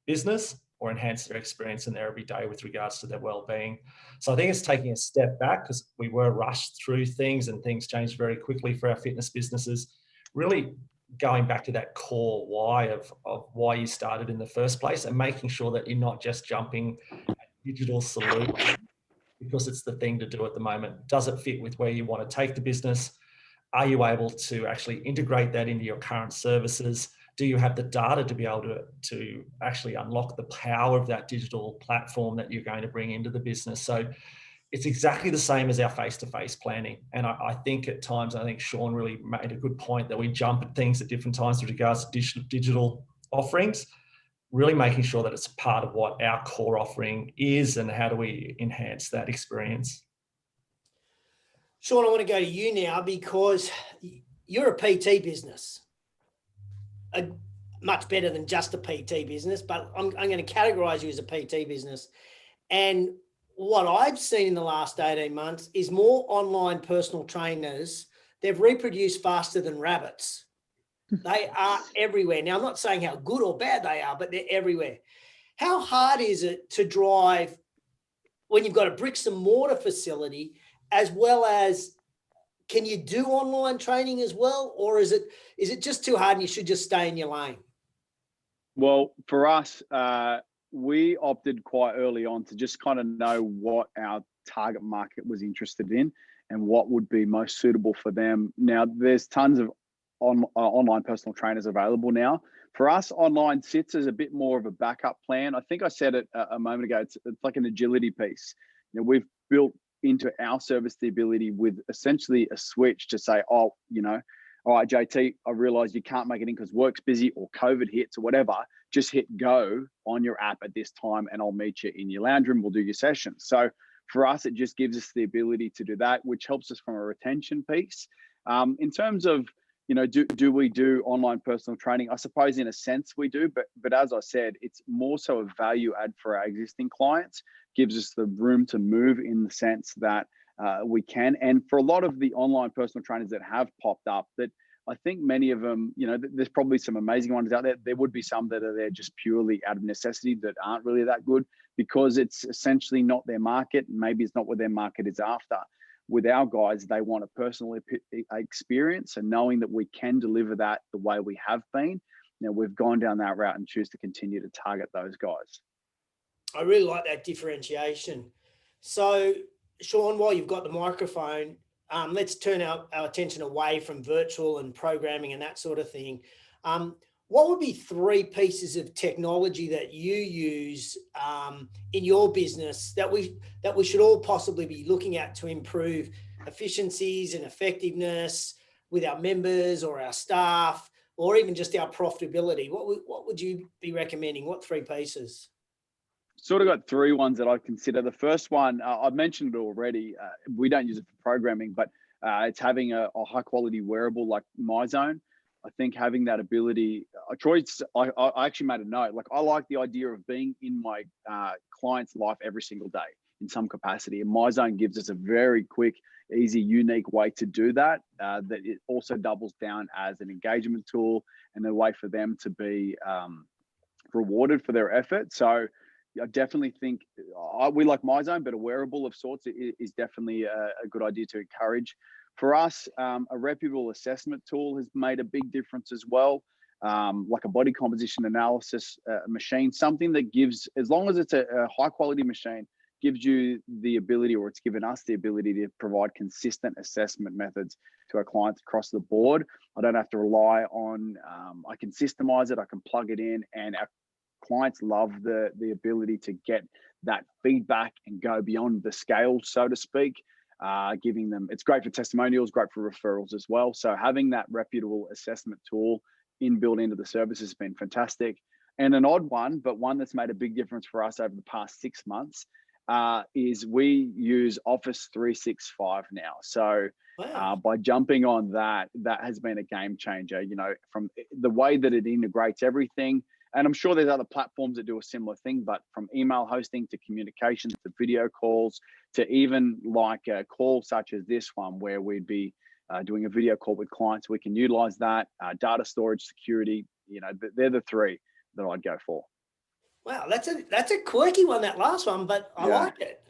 business or enhance their experience in their everyday with regards to their well-being. So I think it's taking a step back, because we were rushed through things and things changed very quickly for our fitness businesses. Really going back to that core why of why you started in the first place, and making sure that you're not just jumping at digital solutions because it's the thing to do at the moment. Does it fit with where you want to take the business? Are you able to actually integrate that into your current services? Do you have the data to be able to actually unlock the power of that digital platform that you're going to bring into the business? So it's exactly the same as our face-to-face planning. And I think at times, I think Sean really made a good point that we jump at things at different times with regards to digital offerings, really making sure that it's part of what our core offering is and how do we enhance that experience. Sean, I want to go to you now, because you're a PT business. Much better than just a PT business, but I'm going to categorize you as a PT business. And what I've seen in the last 18 months is more online personal trainers. They've reproduced faster than rabbits. They are everywhere. Now, I'm not saying how good or bad they are, but they're everywhere. How hard is it to drive when you've got a bricks and mortar facility, as well as, can you do online training as well? Or is it just too hard and you should just stay in your lane? Well, for us, we opted quite early on to just kind of know what our target market was interested in and what would be most suitable for them. Now, there's tons of online personal trainers available now. For us, online sits as a bit more of a backup plan. I think I said it a moment ago, it's like an agility piece. You know, we've built into our service the ability with essentially a switch to say, oh, you know, all right, JT, I realize you can't make it in because work's busy or COVID hits or whatever. Just hit go on your app at this time and I'll meet you in your lounge room. We'll do your session. So for us, it just gives us the ability to do that, which helps us from a retention piece. In terms of, you know, do we do online personal training? I suppose in a sense we do, but as I said, it's more so a value add for our existing clients, gives us the room to move in the sense that we can. And for a lot of the online personal trainers that have popped up, that I think many of them, you know, there's probably some amazing ones out there. There would be some that are there just purely out of necessity that aren't really that good because it's essentially not their market. Maybe it's not what their market is after. With our guys, they want a personal experience, and knowing that we can deliver that the way we have been, you know, we've gone down that route and choose to continue to target those guys. I really like that differentiation. So, Sean, while you've got the microphone, let's turn our attention away from virtual and programming and that sort of thing. What would be 3 pieces of technology that you use in your business that we should all possibly be looking at to improve efficiencies and effectiveness with our members or our staff, or even just our profitability? What would you be recommending? What 3 pieces? Sort of got 3 ones that I consider. The first one, I've mentioned it already. We don't use it for programming, but it's having a high quality wearable like MyZone. I think having that ability, I actually made a note. Like, I like the idea of being in my client's life every single day in some capacity. And MyZone gives us a very quick, easy, unique way to do that. That it also doubles down as an engagement tool and a way for them to be rewarded for their effort. So I definitely think we like MyZone, but a wearable of sorts is definitely a good idea to encourage. For us, a reputable assessment tool has made a big difference as well. like a body composition analysis machine, something that gives, as long as it's a high quality machine, gives you the ability, or it's given us the ability to provide consistent assessment methods to our clients across the board. I don't have to rely on, I can systemize it, I can plug it in, and our clients love the ability to get that feedback and go beyond the scale, so to speak, giving them, it's great for testimonials, great for referrals as well. So having that reputable assessment tool inbuilt into the service has been fantastic. And an odd one, but one that's made a big difference for us over the past 6 months, is we use Office 365 now. So by jumping on that, that has been a game changer, you know, from the way that it integrates everything. And I'm sure there's other platforms that do a similar thing, but from email hosting to communications to video calls to even like a call such as this one, where we'd be doing a video call with clients, we can utilize that. Data storage, security, you know, they're the three that I'd go for. Wow, that's a quirky one, that last one, but I like it.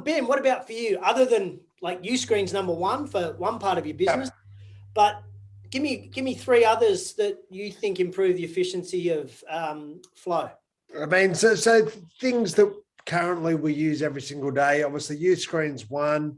Ben, what about for you? Other than like Uscreen's number one for one part of your business, but give me three others that you think improve the efficiency of Flow. I mean, so things that currently we use every single day. Obviously, Uscreen's one.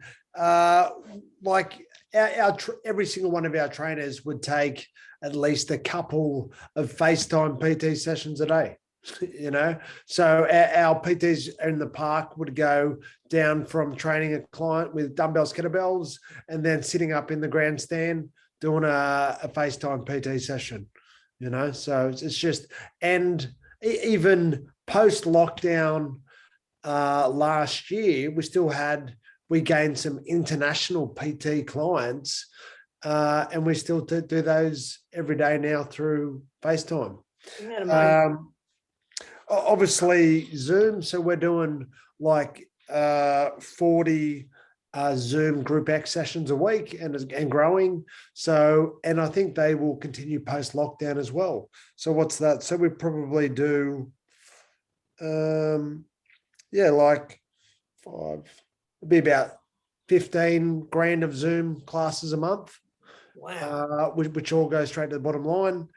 Like every single one of our trainers would take at least a couple of FaceTime PT sessions a day, you know? So our PTs in the park would go down from training a client with dumbbells, kettlebells, and then sitting up in the grandstand doing a FaceTime PT session, you know? So it's just, and even post-lockdown last year, we gained some international PT clients, and we still do those every day now through FaceTime. Obviously Zoom. So we're doing like 40 Zoom Group X sessions a week and growing. So, and I think they will continue post lockdown as well. So what's that? So we probably do, like it'd be about 15 grand of Zoom classes a month. Wow. Which all goes straight to the bottom line.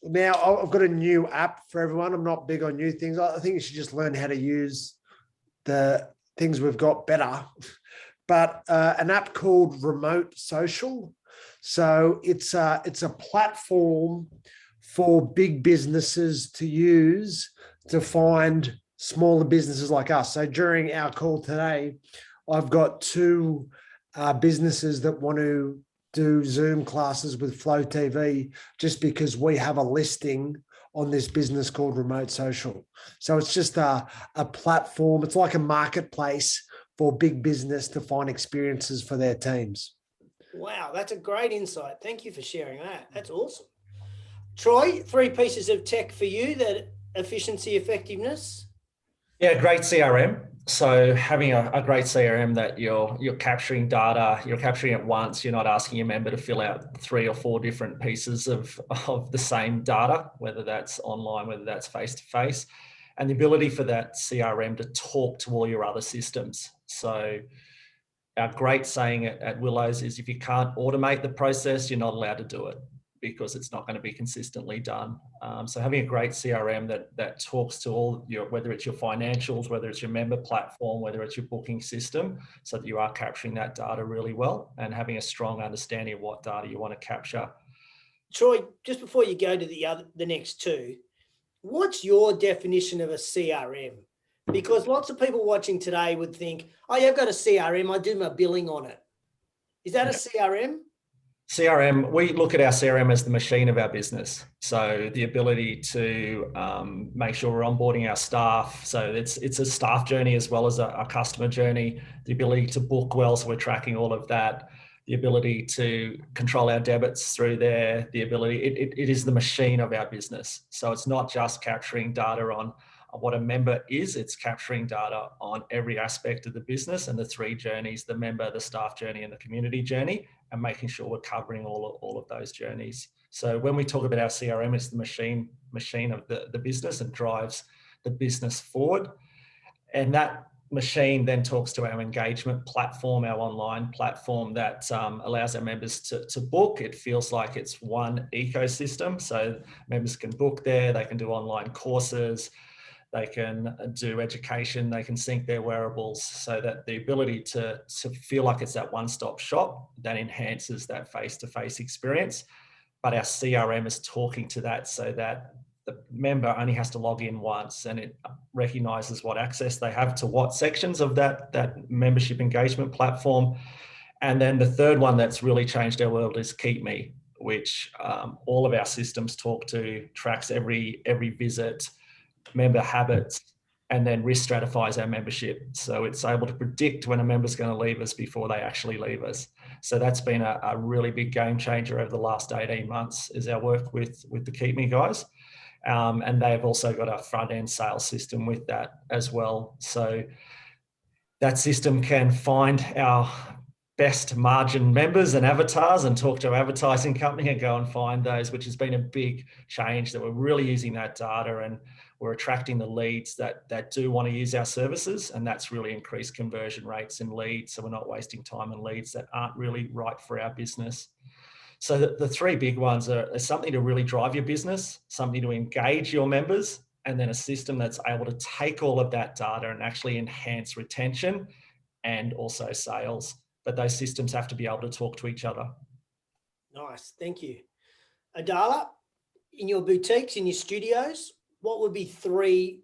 Now I've got a new app for everyone. I'm not big on new things. I think you should just learn how to use the things we've got better. But an app called Remote Social. So it's a platform for big businesses to use to find smaller businesses like us. So during our call today, I've got two businesses that want to do Zoom classes with Flow TV just because we have a listing on this business called Remote Social. So it's just a platform. It's like a marketplace for big business to find experiences for their teams. Wow, that's a great insight. Thank you for sharing that. That's awesome. Troy, 3 pieces of tech for you that efficiency, effectiveness. Yeah, great CRM. So having a great CRM that you're capturing data, you're capturing it once, you're not asking your member to fill out 3 or 4 different pieces of the same data, whether that's online, whether that's face-to-face, and the ability for that CRM to talk to all your other systems. So our great saying at Willows is if you can't automate the process, you're not allowed to do it, because it's not going to be consistently done. So having a great CRM that talks to all your, whether it's your financials, whether it's your member platform, whether it's your booking system, so that you are capturing that data really well and having a strong understanding of what data you want to capture. Troy, just before you go to the next 2, what's your definition of a CRM? Because lots of people watching today would think, oh, yeah, I've got a CRM, I do my billing on it. Is that a CRM? CRM, we look at our CRM as the machine of our business. So the ability to make sure we're onboarding our staff. So it's a staff journey as well as a customer journey. The ability to book well, so we're tracking all of that. The ability to control our debits through there. The ability, it is the machine of our business. So it's not just capturing data on what a member is, it's capturing data on every aspect of the business and the 3 journeys, the member, the staff journey, and the community journey, and making sure we're covering all of those journeys. So when we talk about our CRM, it's the machine of the business and drives the business forward. And that machine then talks to our engagement platform, our online platform that allows our members to book. It feels like it's one ecosystem. So members can book there, they can do online courses, they can do education, they can sync their wearables, so that the ability to feel like it's that one-stop shop that enhances that face-to-face experience. But our CRM is talking to that so that the member only has to log in once, and it recognizes what access they have to what sections of that membership engagement platform. And then the third one that's really changed our world is Keep Me, which all of our systems talk to, tracks every visit, member habits, and then risk stratifies our membership. So it's able to predict when a member's going to leave us before they actually leave us. So that's been a really big game changer over the last 18 months, is our work with the Keep Me guys. And they've also got a front end sales system with that as well. So that system can find our best margin members and avatars and talk to our advertising company and go and find those, which has been a big change, that we're really using that data and we're attracting the leads that do want to use our services. And that's really increased conversion rates in leads. So we're not wasting time on leads that aren't really right for our business. So the three big ones are something to really drive your business, something to engage your members, and then a system that's able to take all of that data and actually enhance retention and also sales. But those systems have to be able to talk to each other. Nice, thank you. Adala, in your boutiques, in your studios, what would be 3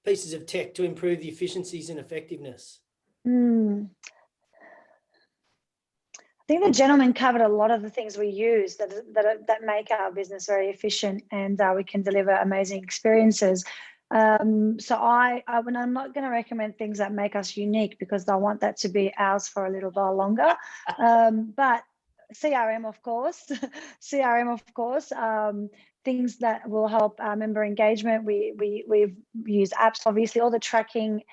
pieces of tech to improve the efficiencies and effectiveness? I think the gentleman covered a lot of the things we use that make our business very efficient, and we can deliver amazing experiences. So I'm not going to recommend things that make us unique, because I want that to be ours for a little while longer. But CRM, of course, things that will help our member engagement. We've used apps, obviously, all the tracking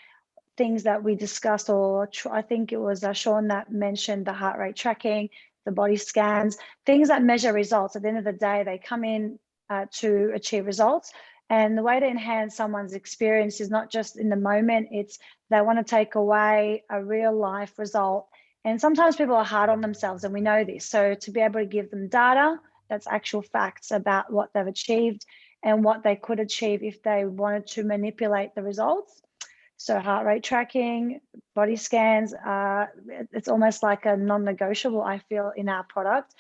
things that we discussed, or I think it was Sean that mentioned the heart rate tracking, the body scans, things that measure results. At the end of the day, they come in to achieve results. And the way to enhance someone's experience is not just in the moment, it's they want to take away a real life result. And sometimes people are hard on themselves, and we know this. So to be able to give them data that's actual facts about what they've achieved and what they could achieve if they wanted to manipulate the results. So heart rate tracking, body scans, it's almost like a non-negotiable, I feel, in our product.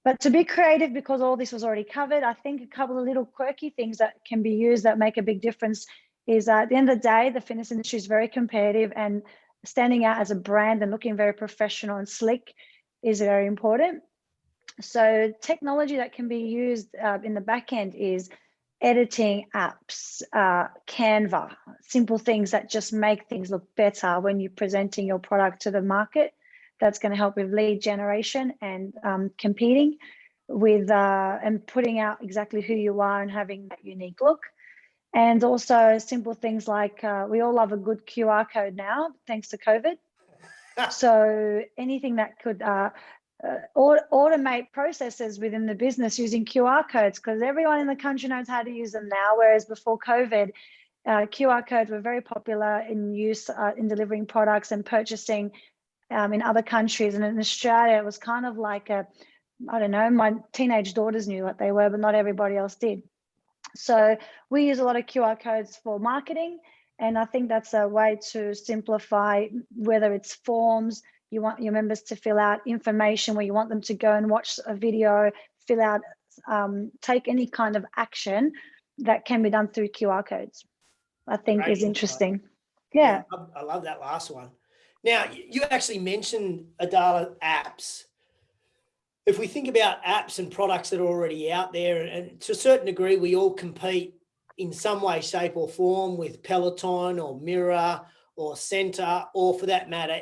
But to be creative, because all this was already covered, I think a couple of little quirky things that can be used that make a big difference is at the end of the day, the fitness industry is very competitive, and standing out as a brand and looking very professional and slick is very important. So technology that can be used in the back end is editing apps, Canva, simple things that just make things look better when you're presenting your product to the market. That's going to help with lead generation and competing with and putting out exactly who you are and having that unique look. And also simple things like we all love a good QR code now, thanks to COVID. So anything that could automate processes within the business using QR codes, because everyone in the country knows how to use them now, whereas before COVID, QR codes were very popular in use in delivering products and purchasing in other countries. And in Australia, it was kind of like I don't know, my teenage daughters knew what they were, but not everybody else did. So we use a lot of QR codes for marketing. And I think that's a way to simplify, whether it's forms, you want your members to fill out information where you want them to go and watch a video, fill out, take any kind of action that can be done through QR codes, I think. Great. Is interesting. Yeah. I love that last one. Now, you actually mentioned, Adala, apps. If we think about apps and products that are already out there, and to a certain degree, we all compete in some way, shape or form with Peloton or Mirror or Center, or for that matter,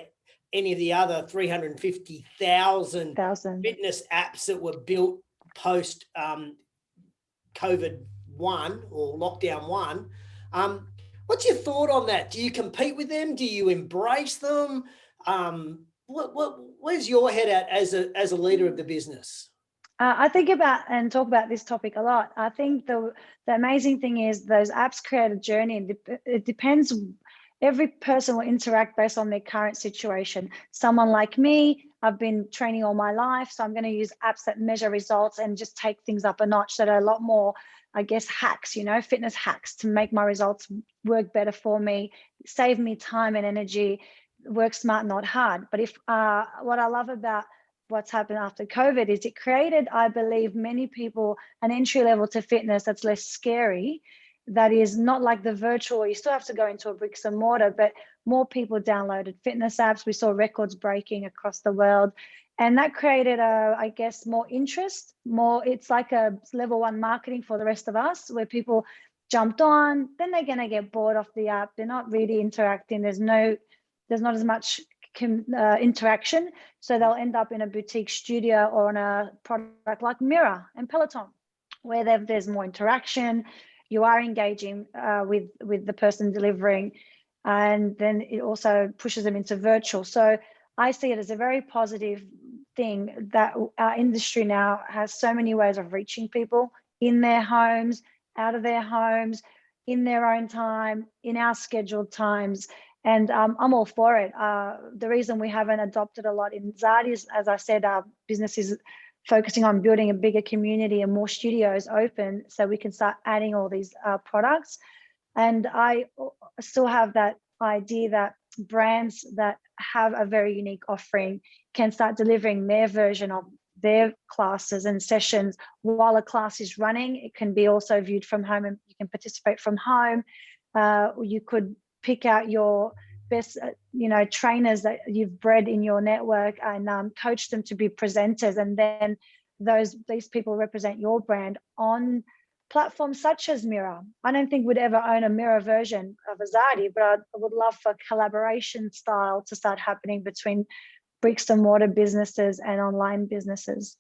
any of the other 350,000 fitness apps that were built post COVID 1 or lockdown 1. What's your thought on that? Do you compete with them? Do you embrace them? Where's your head at as a leader of the business? I think about and talk about this topic a lot. I think the amazing thing is those apps create a journey. It depends. every person will interact based on their current situation. Someone like me, I've been training all my life, so I'm going to use apps that measure results and just take things up a notch that are a lot more, I guess, hacks, fitness hacks to make my results work better for me, save me time and energy, work smart, not hard. But if what I love about what's happened after COVID is it created, I believe, many people an entry level to fitness that's less scary, that is not like the virtual, you still have to go into a bricks and mortar, but more people downloaded fitness apps. We saw records breaking across the world. And that created I guess, more interest, it's like a level 1 marketing for the rest of us, where people jumped on, then they're going to get bored off the app. They're not really interacting. There's not as much interaction. So they'll end up in a boutique studio or on a product like Mirror and Peloton, where there's more interaction. You are engaging with the person delivering, and then it also pushes them into virtual. So I see it as a very positive thing that our industry now has so many ways of reaching people in their homes, out of their homes, in their own time, in our scheduled times. And I'm all for it. The reason we haven't adopted a lot in Zard is, as I said, our business is focusing on building a bigger community and more studios open so we can start adding all these products. And I still have that idea that brands that have a very unique offering can start delivering their version of their classes and sessions while a class is running. It can be also viewed from home, and you can participate from home. You could pick out your best trainers that you've bred in your network and coach them to be presenters, and then these people represent your brand on platforms such as Mirror. I don't think we'd ever own a Mirror version of Azadi, but I would love for collaboration style to start happening between bricks and mortar businesses and online businesses.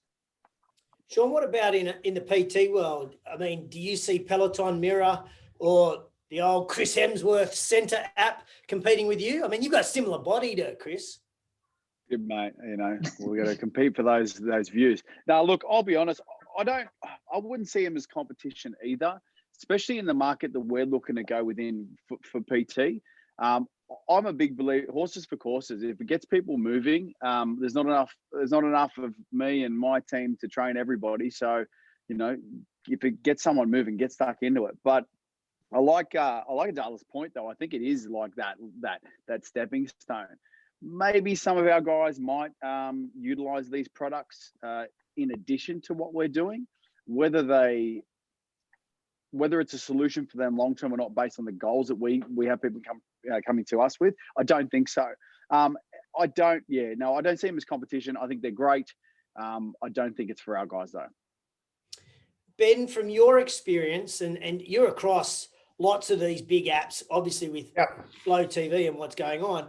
Sean, what about in the PT world? I mean, do you see Peloton, Mirror, or the old Chris Hemsworth Centre app competing with you? I mean, you've got a similar body to Chris. Good, mate. We've got to compete for those views. Now, look, I'll be honest. I wouldn't see him as competition either, especially in the market that we're looking to go within for PT. I'm a big believer, horses for courses. If it gets people moving, there's not enough of me and my team to train everybody. So, if it gets someone moving, get stuck into it. But I like Adala's point, though. I think it is like that stepping stone. Maybe some of our guys might utilize these products in addition to what we're doing, whether it's a solution for them long term or not, based on the goals that we have people coming to us with. I don't think so. I don't see them as competition. I think they're great. I don't think it's for our guys though. Ben, from your experience, and you're across lots of these big apps, obviously with Flow TV and what's going on.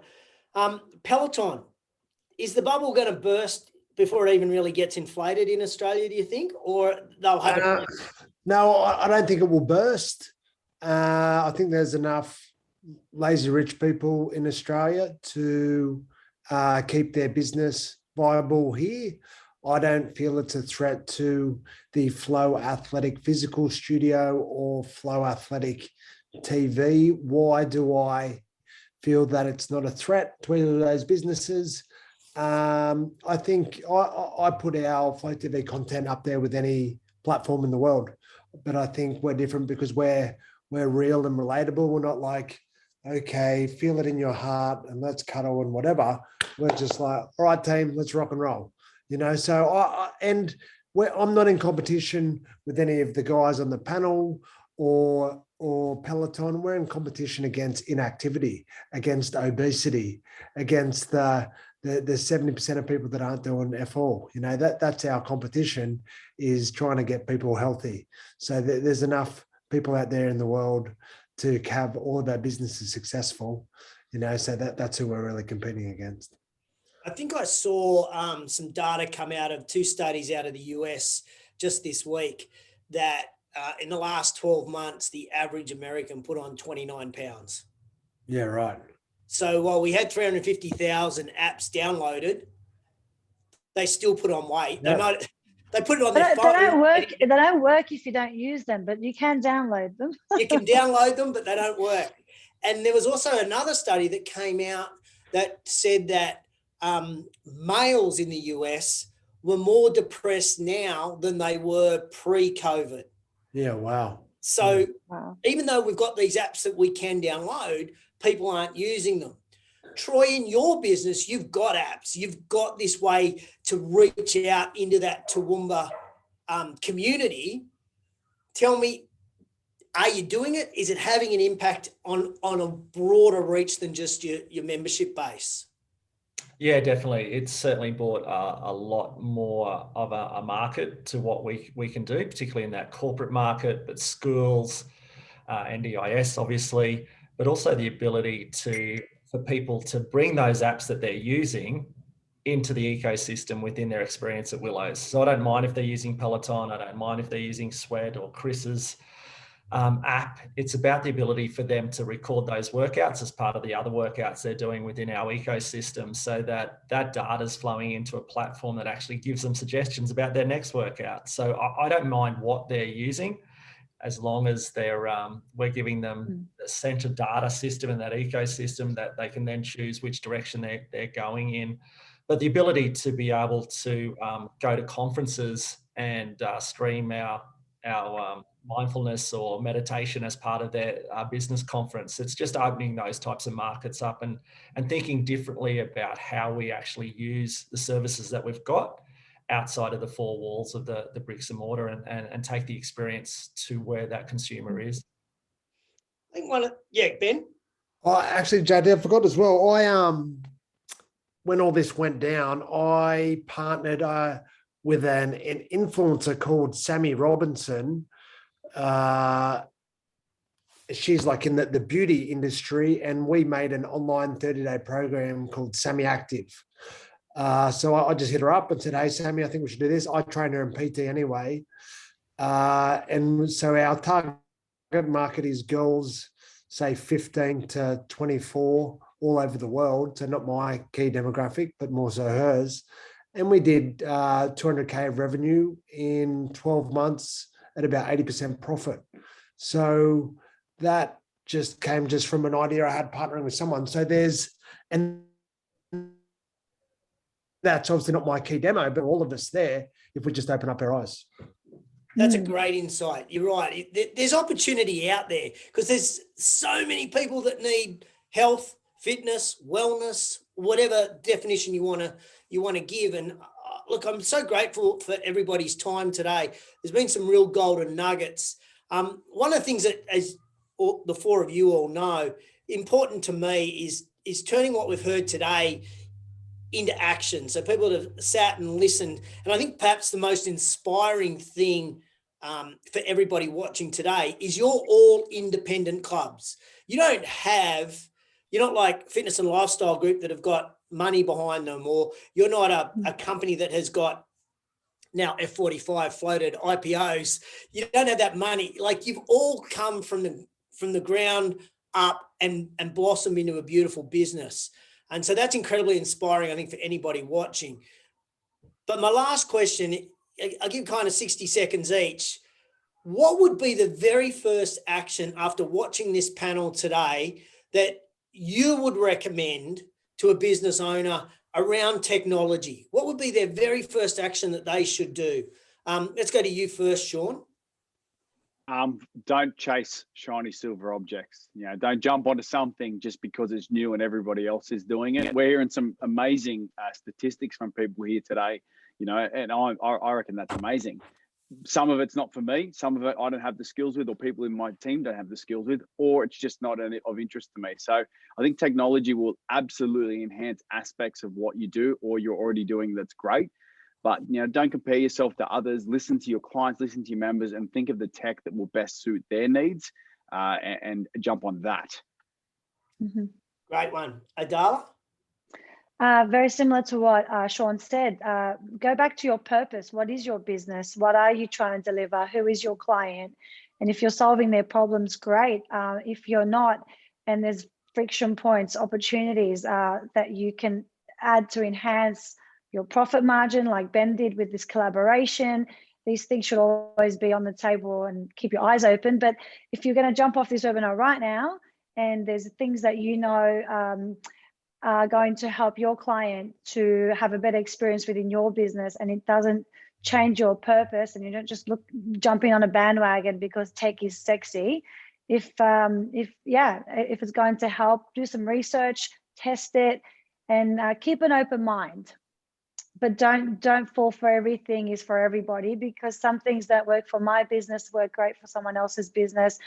Peloton, is the bubble going to burst before it even really gets inflated in Australia, do you think? Or they'll have it? No, I don't think it will burst. I think there's enough lazy rich people in Australia to keep their business viable here. I don't feel it's a threat to the Flow Athletic physical studio or Flow Athletic TV. Why do I feel that it's not a threat to either of those businesses? I think I put our Flow TV content up there with any platform in the world, but I think we're different because we're real and relatable. We're not like, okay, feel it in your heart and let's cuddle and whatever. We're just like, all right, team, let's rock and roll. So I'm not in competition with any of the guys on the panel or Peloton. We're in competition against inactivity, against obesity, against the 70% of people that aren't doing F all. That's our competition, is trying to get people healthy. So there's enough people out there in the world to have all of our businesses successful, so that's who we're really competing against. I think I saw some data come out of 2 studies out of the US just this week that in the last 12 months, the average American put on 29 pounds. Yeah, right. So while we had 350,000 apps downloaded, they still put on weight. Yeah. They put it on their phone. They don't work if you don't use them, but you can download them. You can download them, but they don't work. And there was also another study that came out that said that males in the US were more depressed now than they were pre-COVID. Yeah, wow. So Wow. even though we've got these apps that we can download, people aren't using them. Troy, in your business, you've got apps. You've got this way to reach out into that Toowoomba community. Tell me, are you doing it? Is it having an impact on a broader reach than just your membership base? Yeah, definitely. It's certainly brought a lot more of a market to what we can do, particularly in that corporate market, but schools, NDIS, obviously, but also the ability for people to bring those apps that they're using into the ecosystem within their experience at Willows. So I don't mind if they're using Peloton. I don't mind if they're using Sweat or Chris's app. It's about the ability for them to record those workouts as part of the other workouts they're doing within our ecosystem, so that data is flowing into a platform that actually gives them suggestions about their next workout. So I don't mind what they're using, as long as we're giving them a central data system in that ecosystem that they can then choose which direction they're going in. But the ability to be able to go to conferences and stream our mindfulness or meditation as part of their business conference. It's just opening those types of markets up and thinking differently about how we actually use the services that we've got outside of the four walls of the bricks and mortar, and take the experience to where that consumer is. I think Ben. Oh, actually, JD, I forgot as well. When all this went down, I partnered with an influencer called Sammy Robinson. She's like in the beauty industry, and we made an online 30-day program called Sammy Active. So I just hit her up and said, "Hey, Sammy, I think we should do this." I train her in PT anyway. And so our target market is girls, say 15 to 24, all over the world. So not my key demographic, but more so hers. And we did 200K of revenue in 12 months at about 80% profit. So that just came from an idea I had partnering with someone. So and that's obviously not my key demo, but all of us there, if we just open up our eyes. That's a great insight. You're right. There's opportunity out there because there's so many people that need health, fitness, wellness, whatever definition you want to give. And look, I'm so grateful for everybody's time today. There's been some real golden nuggets. One of the things that, as the four of you all know, important to me is turning what we've heard today into action. So people have sat and listened. And I think perhaps the most inspiring thing for everybody watching today is you're all independent clubs. You're not like Fitness and Lifestyle Group that have got money behind them, or you're not a company that has got now F45 floated IPOs. You don't have that money. Like, you've all come from the ground up and blossomed into a beautiful business. And so that's incredibly inspiring, I think, for anybody watching. But my last question, I'll give kind of 60 seconds each. What would be the very first action after watching this panel today that you would recommend to a business owner around technology? What would be their very first action that they should do? Let's go to you first, Sean. Don't chase shiny silver objects. Don't jump onto something just because it's new and everybody else is doing it. We're hearing some amazing statistics from people here today, and I reckon that's amazing. Some of it's not for me. Some of it I don't have the skills with, or people in my team don't have the skills with, or it's just not of interest to me. So I think technology will absolutely enhance aspects of what you do or you're already doing. That's great. But don't compare yourself to others. Listen to your clients, listen to your members, and think of the tech that will best suit their needs, and jump on that. Mm-hmm. Great one. Adala? Very similar to what Sean said. Go back to your purpose. What is your business? What are you trying to deliver? Who is your client? And if you're solving their problems, great. If you're not, and there's friction points, opportunities that you can add to enhance your profit margin, like Ben did with this collaboration, these things should always be on the table, and keep your eyes open. But if you're going to jump off this webinar right now and there's things that you know are going to help your client to have a better experience within your business, and it doesn't change your purpose, and you don't just jumping on a bandwagon because tech is sexy. If it's going to help, do some research, test it, and keep an open mind. But don't fall for everything is for everybody, because some things that work for my business work great for someone else's business.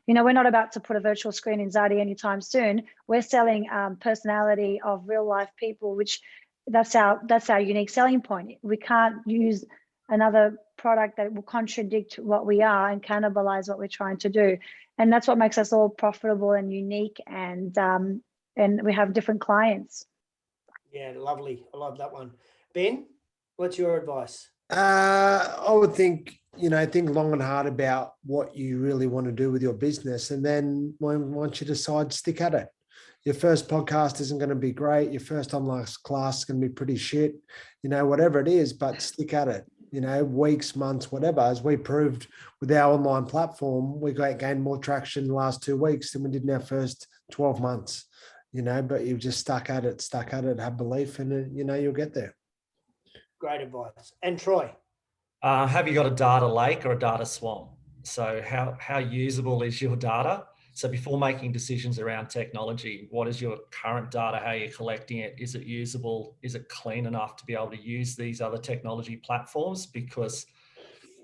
You know, we're not about to put a virtual screen in Zadi anytime soon. We're selling personality of real life people, which that's our unique selling point. We can't use another product that will contradict what we are and cannibalize what we're trying to do. And that's what makes us all profitable and unique, and we have different clients. Yeah, lovely. I love that one. Ben, what's your advice? I would think long and hard about what you really want to do with your business. And then once you decide, stick at it. Your first podcast isn't going to be great. Your first online class is going to be pretty shit, whatever it is, but stick at it, weeks, months, whatever. As we proved with our online platform, we gained more traction in the last 2 weeks than we did in our first 12 months, but you've just stuck at it, have belief, and you'll get there. Great advice. And Troy? Have you got a data lake or a data swamp? So how usable is your data? So before making decisions around technology, what is your current data? How are you collecting it? Is it usable? Is it clean enough to be able to use these other technology platforms? Because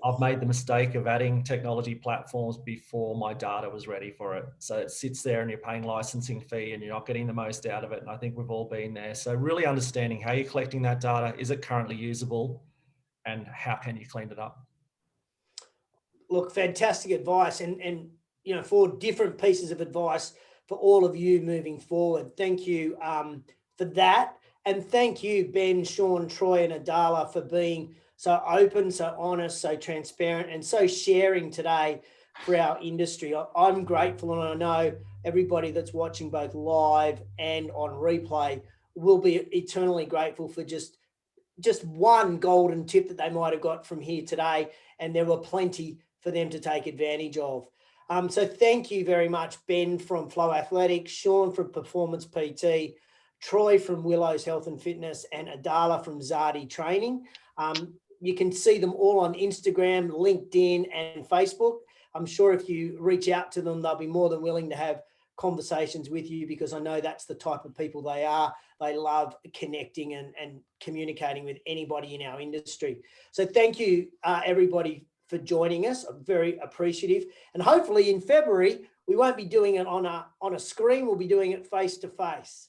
I've made the mistake of adding technology platforms before my data was ready for it. So it sits there and you're paying licensing fee and you're not getting the most out of it. And I think we've all been there. So really understanding how you're collecting that data, is it currently usable, and how can you clean it up? Look, fantastic advice, and 4 different pieces of advice for all of you moving forward. Thank you for that. And thank you, Ben, Sean, Troy, and Adala, for being so open, so honest, so transparent, and so sharing today for our industry. I'm grateful, and I know everybody that's watching both live and on replay will be eternally grateful for just one golden tip that they might have got from here today, and there were plenty for them to take advantage of. So thank you very much, Ben from Flow Athletics, Sean from Performance PT, Troy from Willow's Health and Fitness, and Adala from Zadi Training. You can see them all on Instagram, LinkedIn, and Facebook. I'm sure if you reach out to them, they'll be more than willing to have conversations with you, because I know that's the type of people they are. They love connecting and communicating with anybody in our industry. So thank you, everybody, for joining us. I'm very appreciative. And hopefully in February, we won't be doing it on a screen. We'll be doing it face to face.